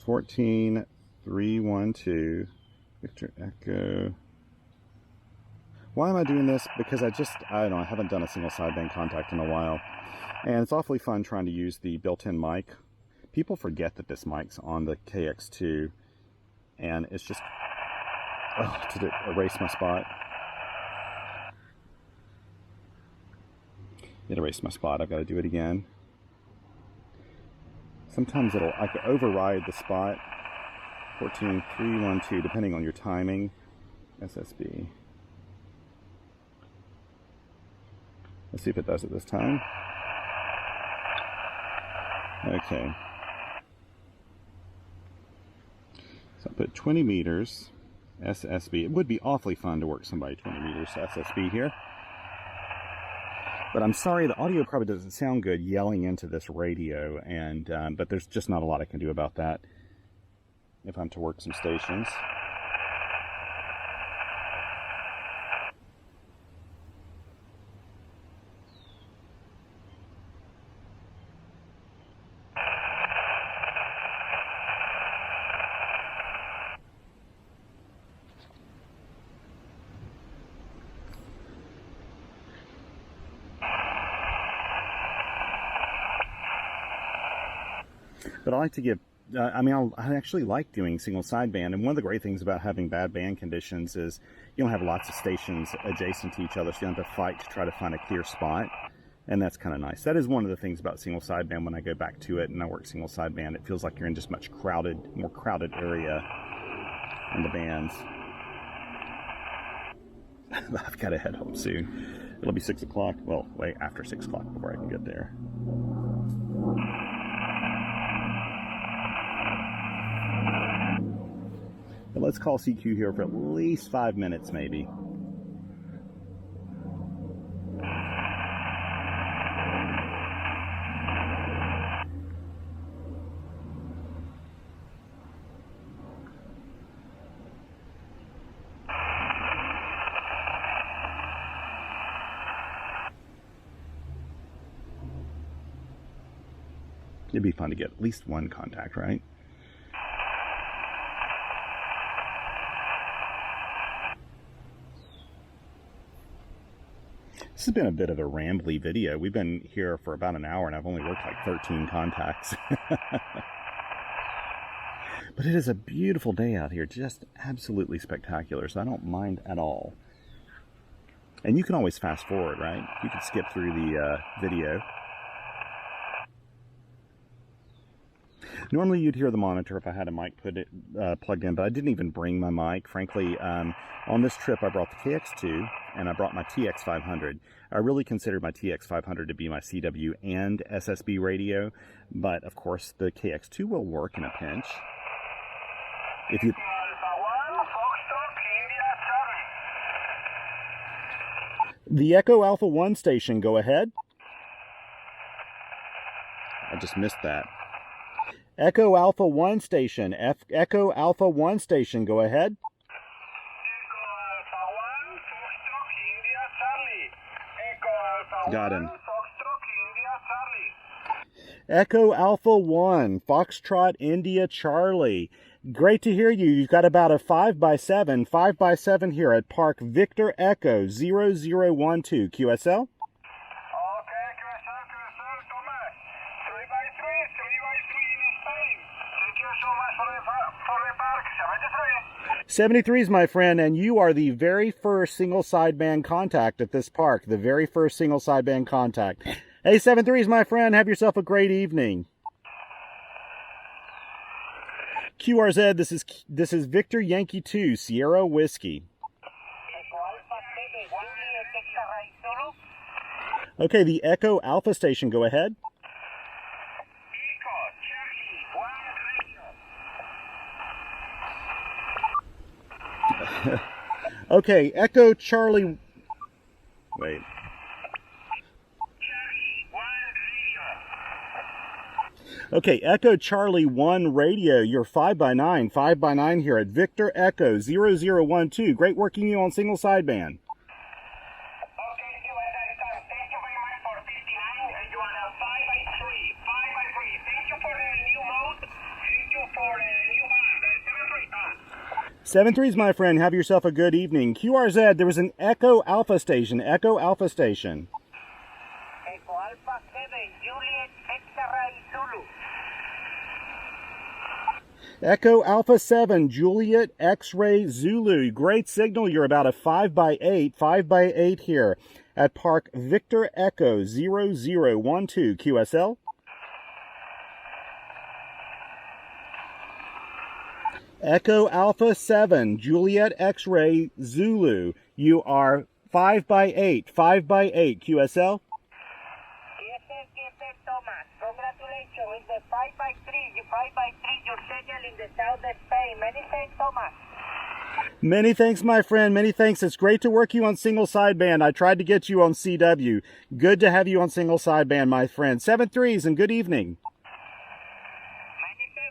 14312 Victor Echo. Why am I doing this? Because I don't know, I haven't done a single sideband contact in a while. And it's awfully fun trying to use the built-in mic. People forget that this mic's on the KX2. And it's just... Oh, to erase my spot. It erased my spot. I've got to do it again. Sometimes I can override the spot. 14312, depending on your timing. SSB. Let's see if it does it this time. Okay. So I put 20 meters. SSB. It would be awfully fun to work somebody 20 meters SSB here. But I'm sorry, the audio probably doesn't sound good yelling into this radio, and but there's just not a lot I can do about that if I'm to work some stations. But I like to give, I actually like doing single sideband, and one of the great things about having bad band conditions is you don't have lots of stations adjacent to each other, so you don't have to fight to try to find a clear spot, and that's kind of nice. That is one of the things about single sideband. When I go back to it and I work single sideband, it feels like you're in just more crowded area in the bands. I've got to head home soon. It'll be 6 o'clock. Well, way after 6 o'clock before I can get there. But let's call CQ here for at least 5 minutes, maybe. It'd be fun to get at least one contact, right? This has been a bit of a rambly video. We've been here for about an hour and I've only worked like 13 contacts. But it is a beautiful day out here, just absolutely spectacular, so I don't mind at all. And you can always fast forward, right? You can skip through the video. Normally you'd hear the monitor if I had a mic plugged in, but I didn't even bring my mic. Frankly, on this trip I brought the KX2 and I brought my TX500. I really considered my TX500 to be my CW and SSB radio, but of course the KX2 will work in a pinch. If you... The Echo Alpha 1 station, go ahead. I just missed that. Echo Alpha 1 station. Echo Alpha 1 station, go ahead. Echo Alpha 1, Foxtrot, India, Charlie. Echo Alpha Got him. 1, Foxtrot, India, Charlie. Echo Alpha 1, Foxtrot, India, Charlie. Great to hear you. You've got about a 5x7 here at Park Victor Echo 0012 QSL. Thank you so much for the park. 73s, my friend, and you are the very first single sideband contact at this park. The very first single sideband contact. Hey, 73s, my friend, have yourself a great evening. QRZ, this is Victor Yankee 2, Sierra Whiskey. Okay, the Echo Alpha station, go ahead. Okay, Echo Charlie. Wait. Okay, Echo Charlie 1 radio. You're 5x9 here at Victor Echo 0012. Great working you on single sideband. Seven threes, my friend. Have yourself a good evening. QRZ, there was an Echo Alpha station. Echo Alpha station. Echo Alpha 7, Juliet, X-Ray, Zulu. Echo Alpha 7, Juliet, X-Ray, Zulu. Great signal. You're about a 5x8 here at Park Victor Echo 0012 QSL. Echo Alpha 7, Juliet X-Ray, Zulu. You are 5x8 QSL. Yes, Thomas. Congratulations. It's the 5x3. You 5x3, your signal in the south of Spain. Many thanks, Thomas. Many thanks, my friend. Many thanks. It's great to work you on single sideband. I tried to get you on CW. Good to have you on single sideband, my friend. 7 threes and good evening.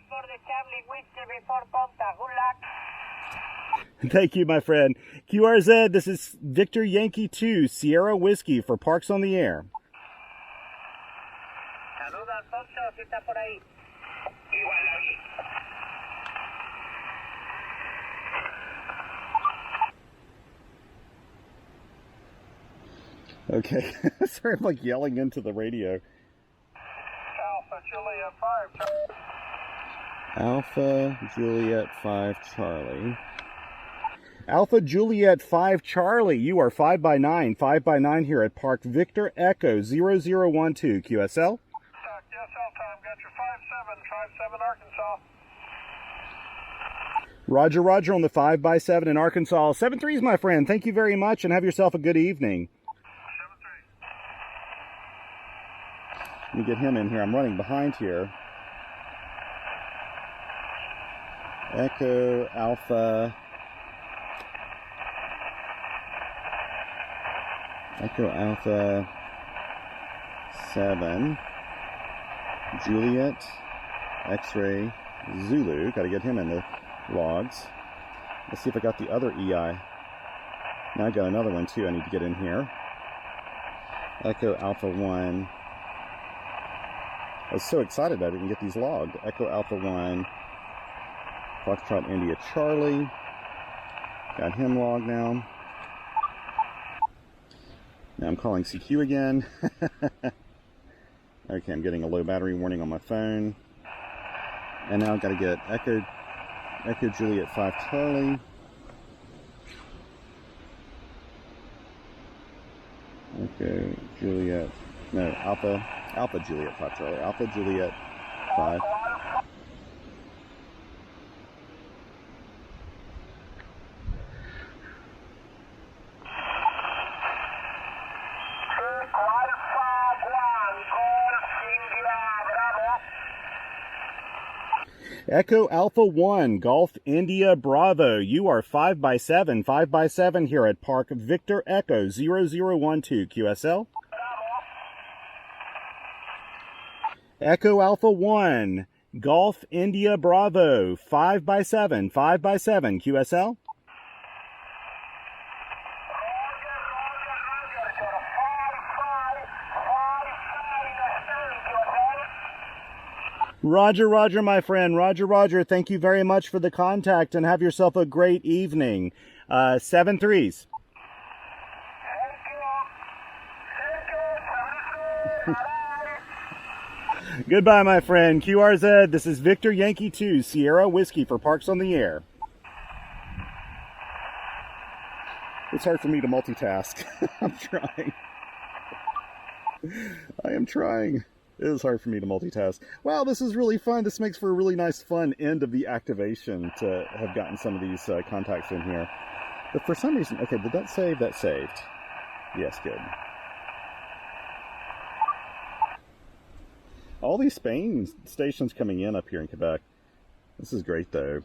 For the Charlie Whiskey before POTA. Good luck. Thank you, my friend. QRZ, this is Victor Yankee 2, Sierra Whiskey for Parks on the Air. Saluda, Alfonso, si está por ahí. Igual, David. Okay. Sorry, I'm like yelling into the radio. Alpha Juliet 5. Alpha Juliet 5 Charlie. Alpha Juliet 5 Charlie, you are 5 by 9 here at Park Victor Echo 0012 QSL. QSL time, got your 57 Arkansas. Roger, roger on the 5 by 7 in Arkansas. 7-3s, my friend. Thank you very much and have yourself a good evening. 7-3. Let me get him in here. I'm running behind here. Echo Alpha. Echo Alpha 7. Juliet X-Ray Zulu. Got to get him in the logs. Let's see if I got the other EI. Now I got another one too I need to get in here. Echo Alpha 1. I was so excited I didn't get these logged. Echo Alpha 1. Foxtrot India Charlie. Got him logged now. Now I'm calling CQ again. Okay, I'm getting a low battery warning on my phone. And now I've got to get Echo Juliet 5 Charlie. Echo Juliet, no, Alpha Juliet 5 Charlie. Alpha Juliet 5. Echo Alpha 1, Golf India Bravo. You are 5 by 7 here at Park Victor Echo 0012 QSL. Echo Alpha 1, Golf India Bravo, 5 by 7 QSL. Roger, roger, my friend. Roger, roger. Thank you very much for the contact and have yourself a great evening. 7-3s. Goodbye, my friend. QRZ, this is Victor Yankee 2, Sierra Whiskey for Parks on the Air. It's hard for me to multitask. I'm trying. I am trying. It is hard for me to multitask. Wow, this is really fun. This makes for a really nice, fun end of the activation to have gotten some of these contacts in here. But for some reason, okay, did that save? That saved. Yes, good. All these Spain stations coming in up here in Quebec. This is great, though.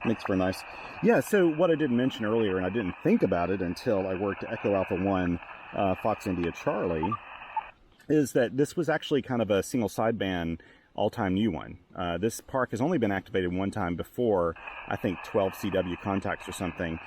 Makes for a nice... Yeah, so what I didn't mention earlier, and I didn't think about it until I worked Echo Alpha 1, Fox India Charlie, is that this was actually kind of a single sideband all-time new one. This park has only been activated one time before, I think, 12 CW contacts or something.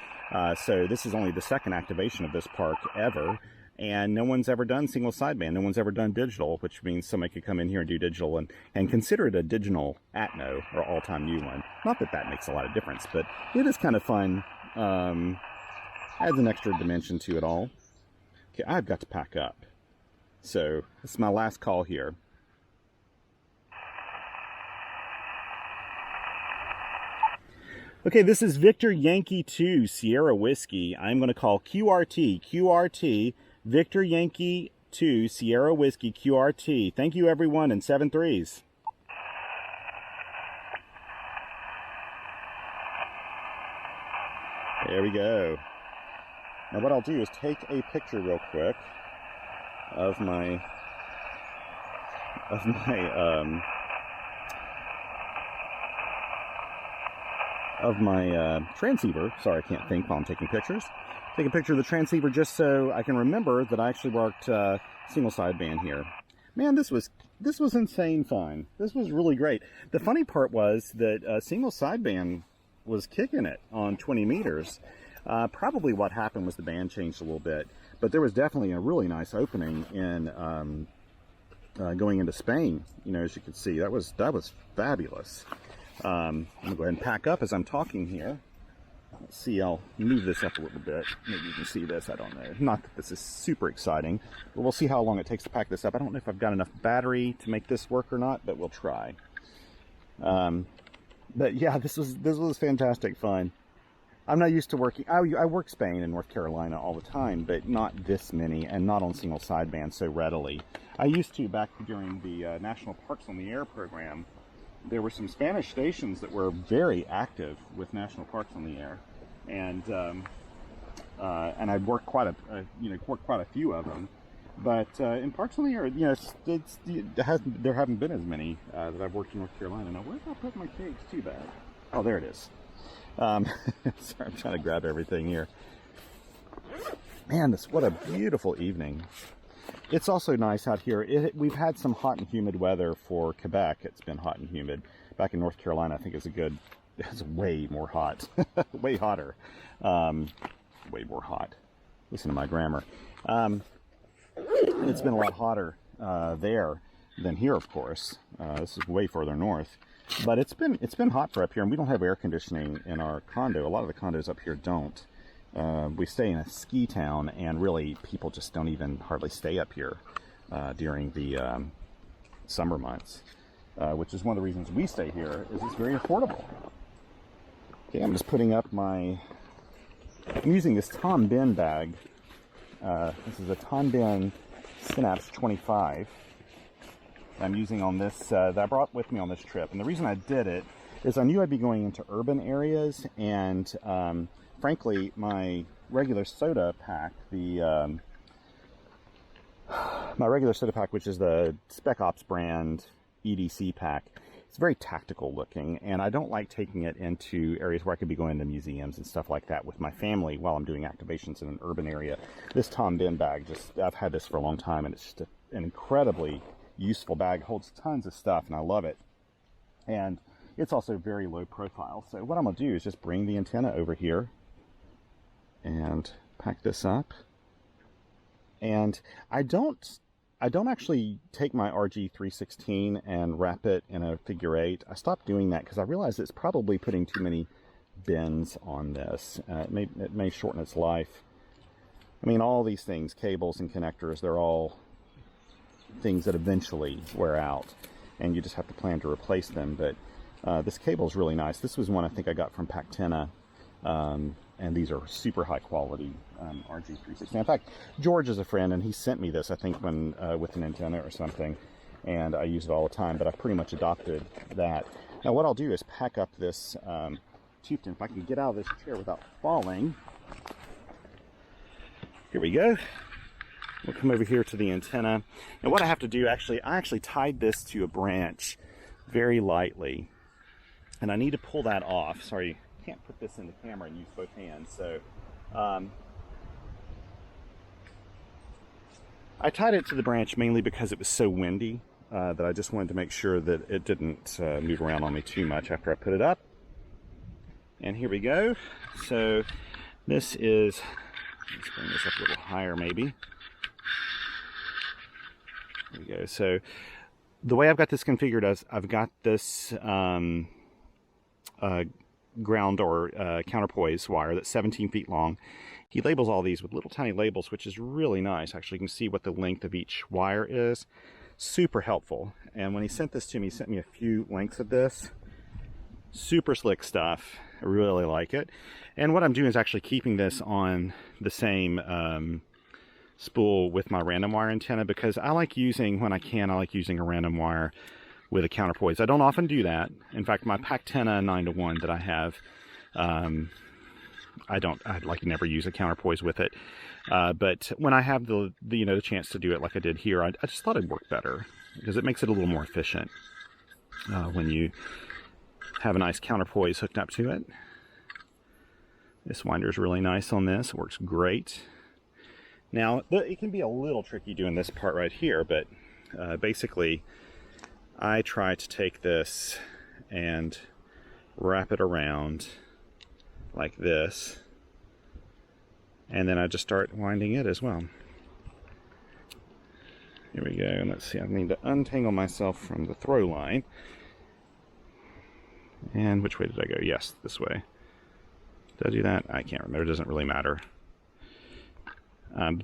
So this is only the second activation of this park ever. And no one's ever done single sideband. No one's ever done digital, which means somebody could come in here and do digital and consider it a digital ATNO or all-time new one. Not that that makes a lot of difference, but it is kind of fun. Adds an extra dimension to it all. Okay, I've got to pack up. So, this is my last call here. Okay, this is Victor Yankee 2, Sierra Whiskey. I'm going to call QRT, Victor Yankee 2, Sierra Whiskey, QRT. Thank you, everyone, and 7-3s. There we go. Now what I'll do is take a picture real quick of my transceiver. Sorry, I can't think while I'm taking pictures. Take a picture of the transceiver just so I can remember that I actually worked single sideband here. Man, this was insane fun. This was really great. The funny part was that single sideband was kicking it on 20 meters. Probably what happened was the band changed a little bit, but there was definitely a really nice opening in going into Spain. You know, as you can see, that was fabulous. I'm gonna go ahead and pack up as I'm talking here. Let's see, I'll move this up a little bit. Maybe you can see this, I don't know. Not that this is super exciting, but we'll see how long it takes to pack this up. I don't know if I've got enough battery to make this work or not, but we'll try. But yeah, this was fantastic fun. I'm not used to working. I work Spain and North Carolina all the time, but not this many, and not on single sideband so readily. I used to back during the National Parks on the Air program. There were some Spanish stations that were very active with National Parks on the Air, and I'd worked quite a few of them. But in Parks on the Air, there haven't been as many that I've worked in North Carolina. Now, where did I put my cakes? Too bad. Oh, there it is. Sorry, I'm trying to grab everything here. Man, what a beautiful evening. It's also nice out here. We've had some hot and humid weather for Quebec. It's been hot and humid. Back in North Carolina, I think it's way more hot. Way hotter. Way more hot. Listen to my grammar. It's been a lot hotter there than here, of course. This is way further north. But it's been hot for up here, and we don't have air conditioning in our condo. A lot of the condos up here don't. We stay in a ski town, and really people just don't even hardly stay up here during the summer months, which is one of the reasons we stay here. Is it's very affordable. Okay, I'm just putting up I'm using this Tom Bin bag. This is a Tom Bin Synapse 25. I'm using on this, that I brought with me on this trip. And the reason I did it is I knew I'd be going into urban areas, and frankly, my regular soda pack, my regular soda pack, which is the Spec Ops brand EDC pack, it's very tactical looking, and I don't like taking it into areas where I could be going to museums and stuff like that with my family while I'm doing activations in an urban area. This Tom Bin bag, I've had this for a long time, and it's just an incredibly useful bag. Holds tons of stuff, and I love it. And it's also very low profile. So what I'm gonna do is just bring the antenna over here and pack this up. And I don't actually take my RG316 and wrap it in a figure 8. I stopped doing that because I realized it's probably putting too many bins on this. It may shorten its life. I mean, all these things, cables and connectors, they're all things that eventually wear out, and you just have to plan to replace them. But this cable is really nice. This was one I think I got from Pactena, and these are super high quality RG316. In fact, George is a friend, and he sent me this, I think, when with an antenna or something, and I use it all the time, but I've pretty much adopted that. Now what I'll do is pack up this TufetIn. If I can get out of this chair without falling. Here we go. We'll come over here to the antenna. And what I have to do, I actually tied this to a branch very lightly. And I need to pull that off. Sorry, I can't put this in the camera and use both hands. So I tied it to the branch mainly because it was so windy that I just wanted to make sure that it didn't move around on me too much after I put it up. And here we go. So this is, let's bring this up a little higher maybe. There we go. So the way I've got this configured is I've got this ground or counterpoise wire that's 17 feet long. He labels all these with little tiny labels, which is really nice. Actually, you can see what the length of each wire is. Super helpful. And when he sent this to me, he sent me a few lengths of this. Super slick stuff. I really like it. And what I'm doing is actually keeping this on the same spool with my random wire antenna, because I like using, when I can, I like using a random wire with a counterpoise. I don't often do that. In fact, my Pactena 9-to-1 that I have, I'd like never use a counterpoise with it. But when I have the chance to do it like I did here, I just thought it'd work better because it makes it a little more efficient when you have a nice counterpoise hooked up to it. This winder is really nice on this. It works great. Now, it can be a little tricky doing this part right here, but basically, I try to take this and wrap it around like this, and then I just start winding it as well. Here we go, and let's see, I need to untangle myself from the throw line. And which way did I go? Yes, this way. Did I do that? I can't remember, it doesn't really matter.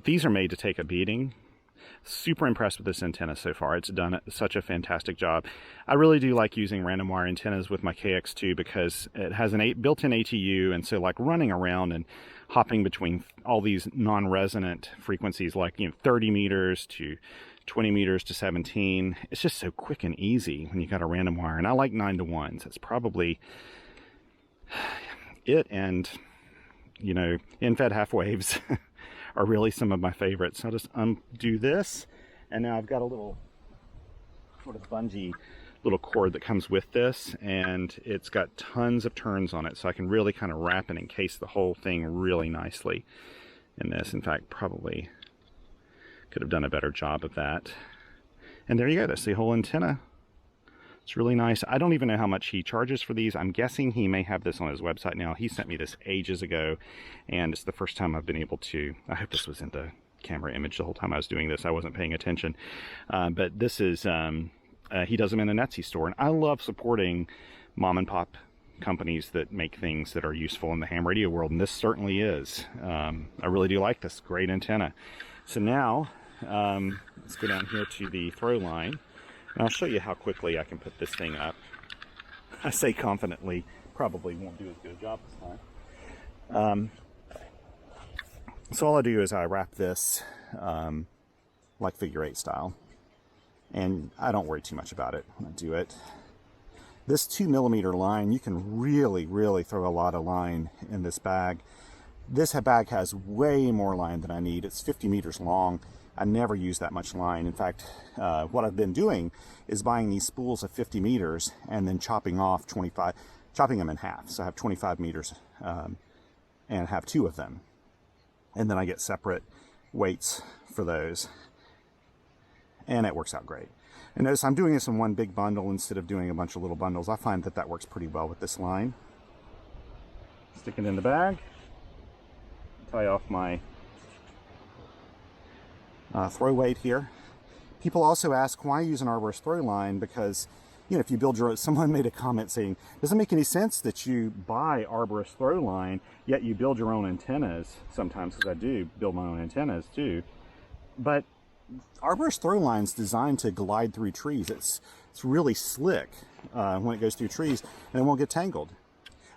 These are made to take a beating. super impressed with this antenna so far. It's done such a fantastic job. I really do like using random wire antennas with my KX2 because it has an built-in ATU, and so like running around and hopping between all these non-resonant frequencies, like 30 meters to 20 meters to 17, it's just so quick and easy when you got a random wire. And I like 9-to-1s. That's probably it. And in-fed half waves are really some of my favorites. So I'll just undo this, and now I've got a little sort of bungee little cord that comes with this, and it's got tons of turns on it, so I can really kind of wrap and encase the whole thing really nicely in this. In fact, probably could have done a better job of that. And there you go, that's the whole antenna. It's really nice. I don't even know how much he charges for these. I'm guessing he may have this on his website now. He sent me this ages ago, and it's the first time I've been able to, I hope this was in the camera image the whole time I was doing this. I wasn't paying attention. But this is, he does them in a Etsy store, and I love supporting mom and pop companies that make things that are useful in the ham radio world, and this certainly is. I really do like this. Great antenna. So now, let's go down here to the throw line. And I'll show you how quickly I can put this thing up. I say confidently, probably won't do as good a job this time. So all I do is I wrap this like figure 8 style. And I don't worry too much about it when I do it. This 2mm line, you can really, really throw a lot of line in this bag. This bag has way more line than I need. It's 50 meters long. I never use that much line. In fact, what I've been doing is buying these spools of 50 meters and then chopping them in half. So I have 25 meters and have 2 of them. And then I get separate weights for those. And it works out great. And notice I'm doing this in one big bundle instead of doing a bunch of little bundles. I find that that works pretty well with this line. Stick it in the bag. Tie off my throw weight here. People also ask why use an arborist throw line, because if you build your own, someone made a comment saying, does it make any sense that you buy arborist throw line yet you build your own antennas sometimes? Because I do build my own antennas too. But arborist throw line's designed to glide through trees. It's really slick when it goes through trees, and it won't get tangled.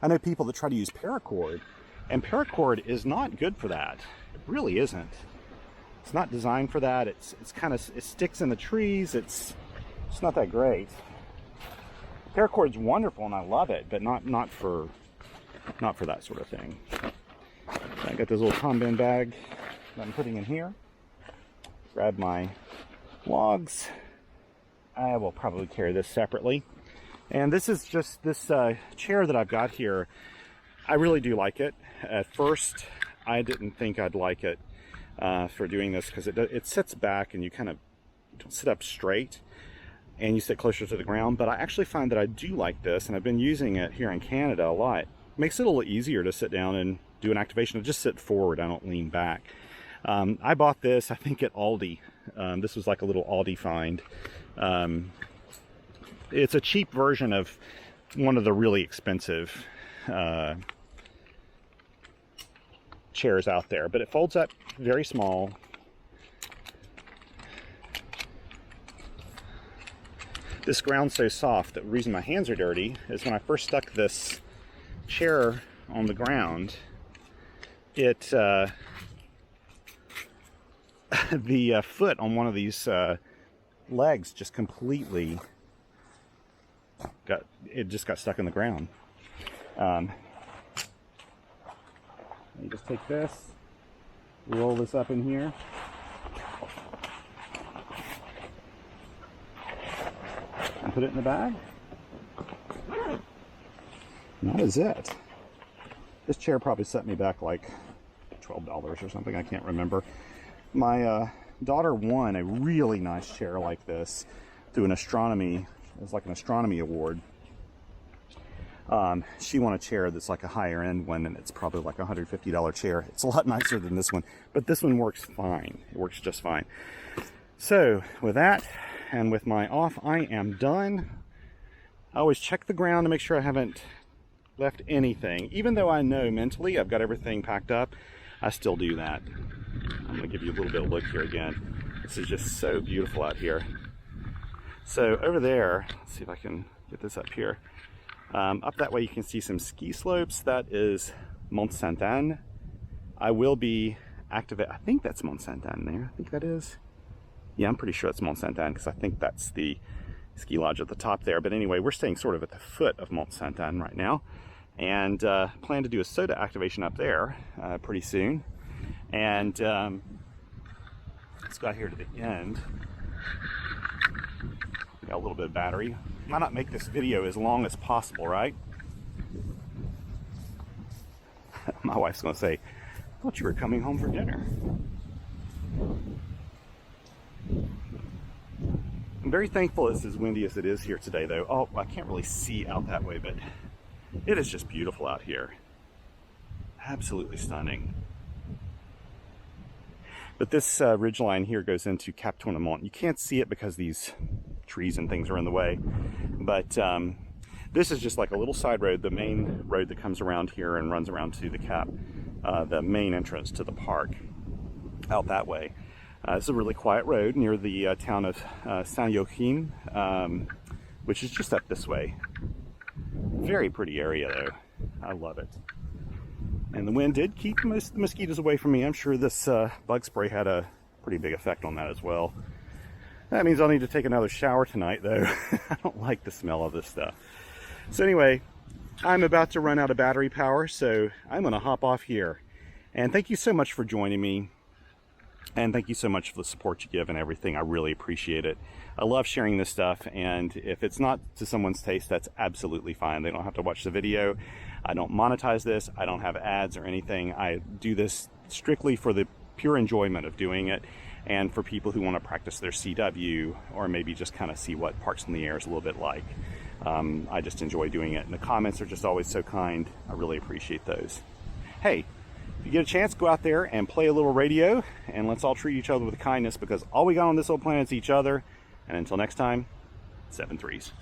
I know people that try to use paracord, and paracord is not good for that. It really isn't. It's not designed for that. It's kind of, it sticks in the trees. It's not that great. Paracord's wonderful and I love it, but not for that sort of thing. I got this little Tom bin bag that I'm putting in here. Grab my logs. I will probably carry this separately. And this is just this chair that I've got here. I really do like it. At first, I didn't think I'd like it for doing this, because it sits back and you kind of don't sit up straight and you sit closer to the ground. But I actually find that I do like this, and I've been using it here in Canada a lot. It makes it a little easier to sit down and do an activation. I just sit forward, I don't lean back. I bought this, I think, at Aldi. This was like a little Aldi find. It's a cheap version of one of the really expensive chairs out there, but it folds up very small. This ground's so soft that the reason my hands are dirty is when I first stuck this chair on the ground, it the foot on one of these legs just completely got stuck in the ground. You just take this, roll this up in here, and put it in the bag. And that is it. This chair probably set me back like $12 or something, I can't remember. My daughter won a really nice chair like this through an astronomy, it was like an astronomy award. She won a chair that's like a higher end one, and it's probably like a $150 chair. It's a lot nicer than this one, but this one works fine. It works just fine. So with that, and with my off, I am done. I always check the ground to make sure I haven't left anything. Even though I know mentally I've got everything packed up, I still do that. I'm gonna give you a little bit of a look here again. This is just so beautiful out here. So over there, let's see if I can get this up here. Up that way you can see some ski slopes. That is Mont Sainte-Anne. I will be activating, I think that's Mont Sainte-Anne there. I think that is. Yeah, I'm pretty sure it's Mont Sainte-Anne because I think that's the ski lodge at the top there. But anyway, we're staying sort of at the foot of Mont Sainte-Anne right now. And plan to do a soda activation up there pretty soon. And let's go out here to the end. Got a little bit of battery. Why not make this video as long as possible, right? My wife's gonna say, I thought you were coming home for dinner. I'm very thankful it's as windy as it is here today, though. Oh, I can't really see out that way, but it is just beautiful out here. Absolutely stunning. But this ridgeline here goes into Cap Tourmente. You can't see it because these trees and things are in the way. But this is just like a little side road, the main road that comes around here and runs around to the Cap, the main entrance to the park out that way. It's a really quiet road near the town of St-Joachim, which is just up this way. Very pretty area though. I love it. And the wind did keep most of the mosquitoes away from me. I'm sure this bug spray had a pretty big effect on that as well. That means I'll need to take another shower tonight though. I don't like the smell of this stuff. So anyway, I'm about to run out of battery power, so I'm gonna hop off here. And thank you so much for joining me. And thank you so much for the support you give and everything. I really appreciate it. I love sharing this stuff, and if it's not to someone's taste, that's absolutely fine. They don't have to watch the video. I don't monetize this. I don't have ads or anything. I do this strictly for the pure enjoyment of doing it, and for people who want to practice their CW, or maybe just kind of see what Parks in the Air is a little bit like. I just enjoy doing it, and the comments are just always so kind. I really appreciate those. Hey, if you get a chance, go out there and play a little radio, and let's all treat each other with kindness, because all we got on this old planet is each other. And until next time, 7 3s.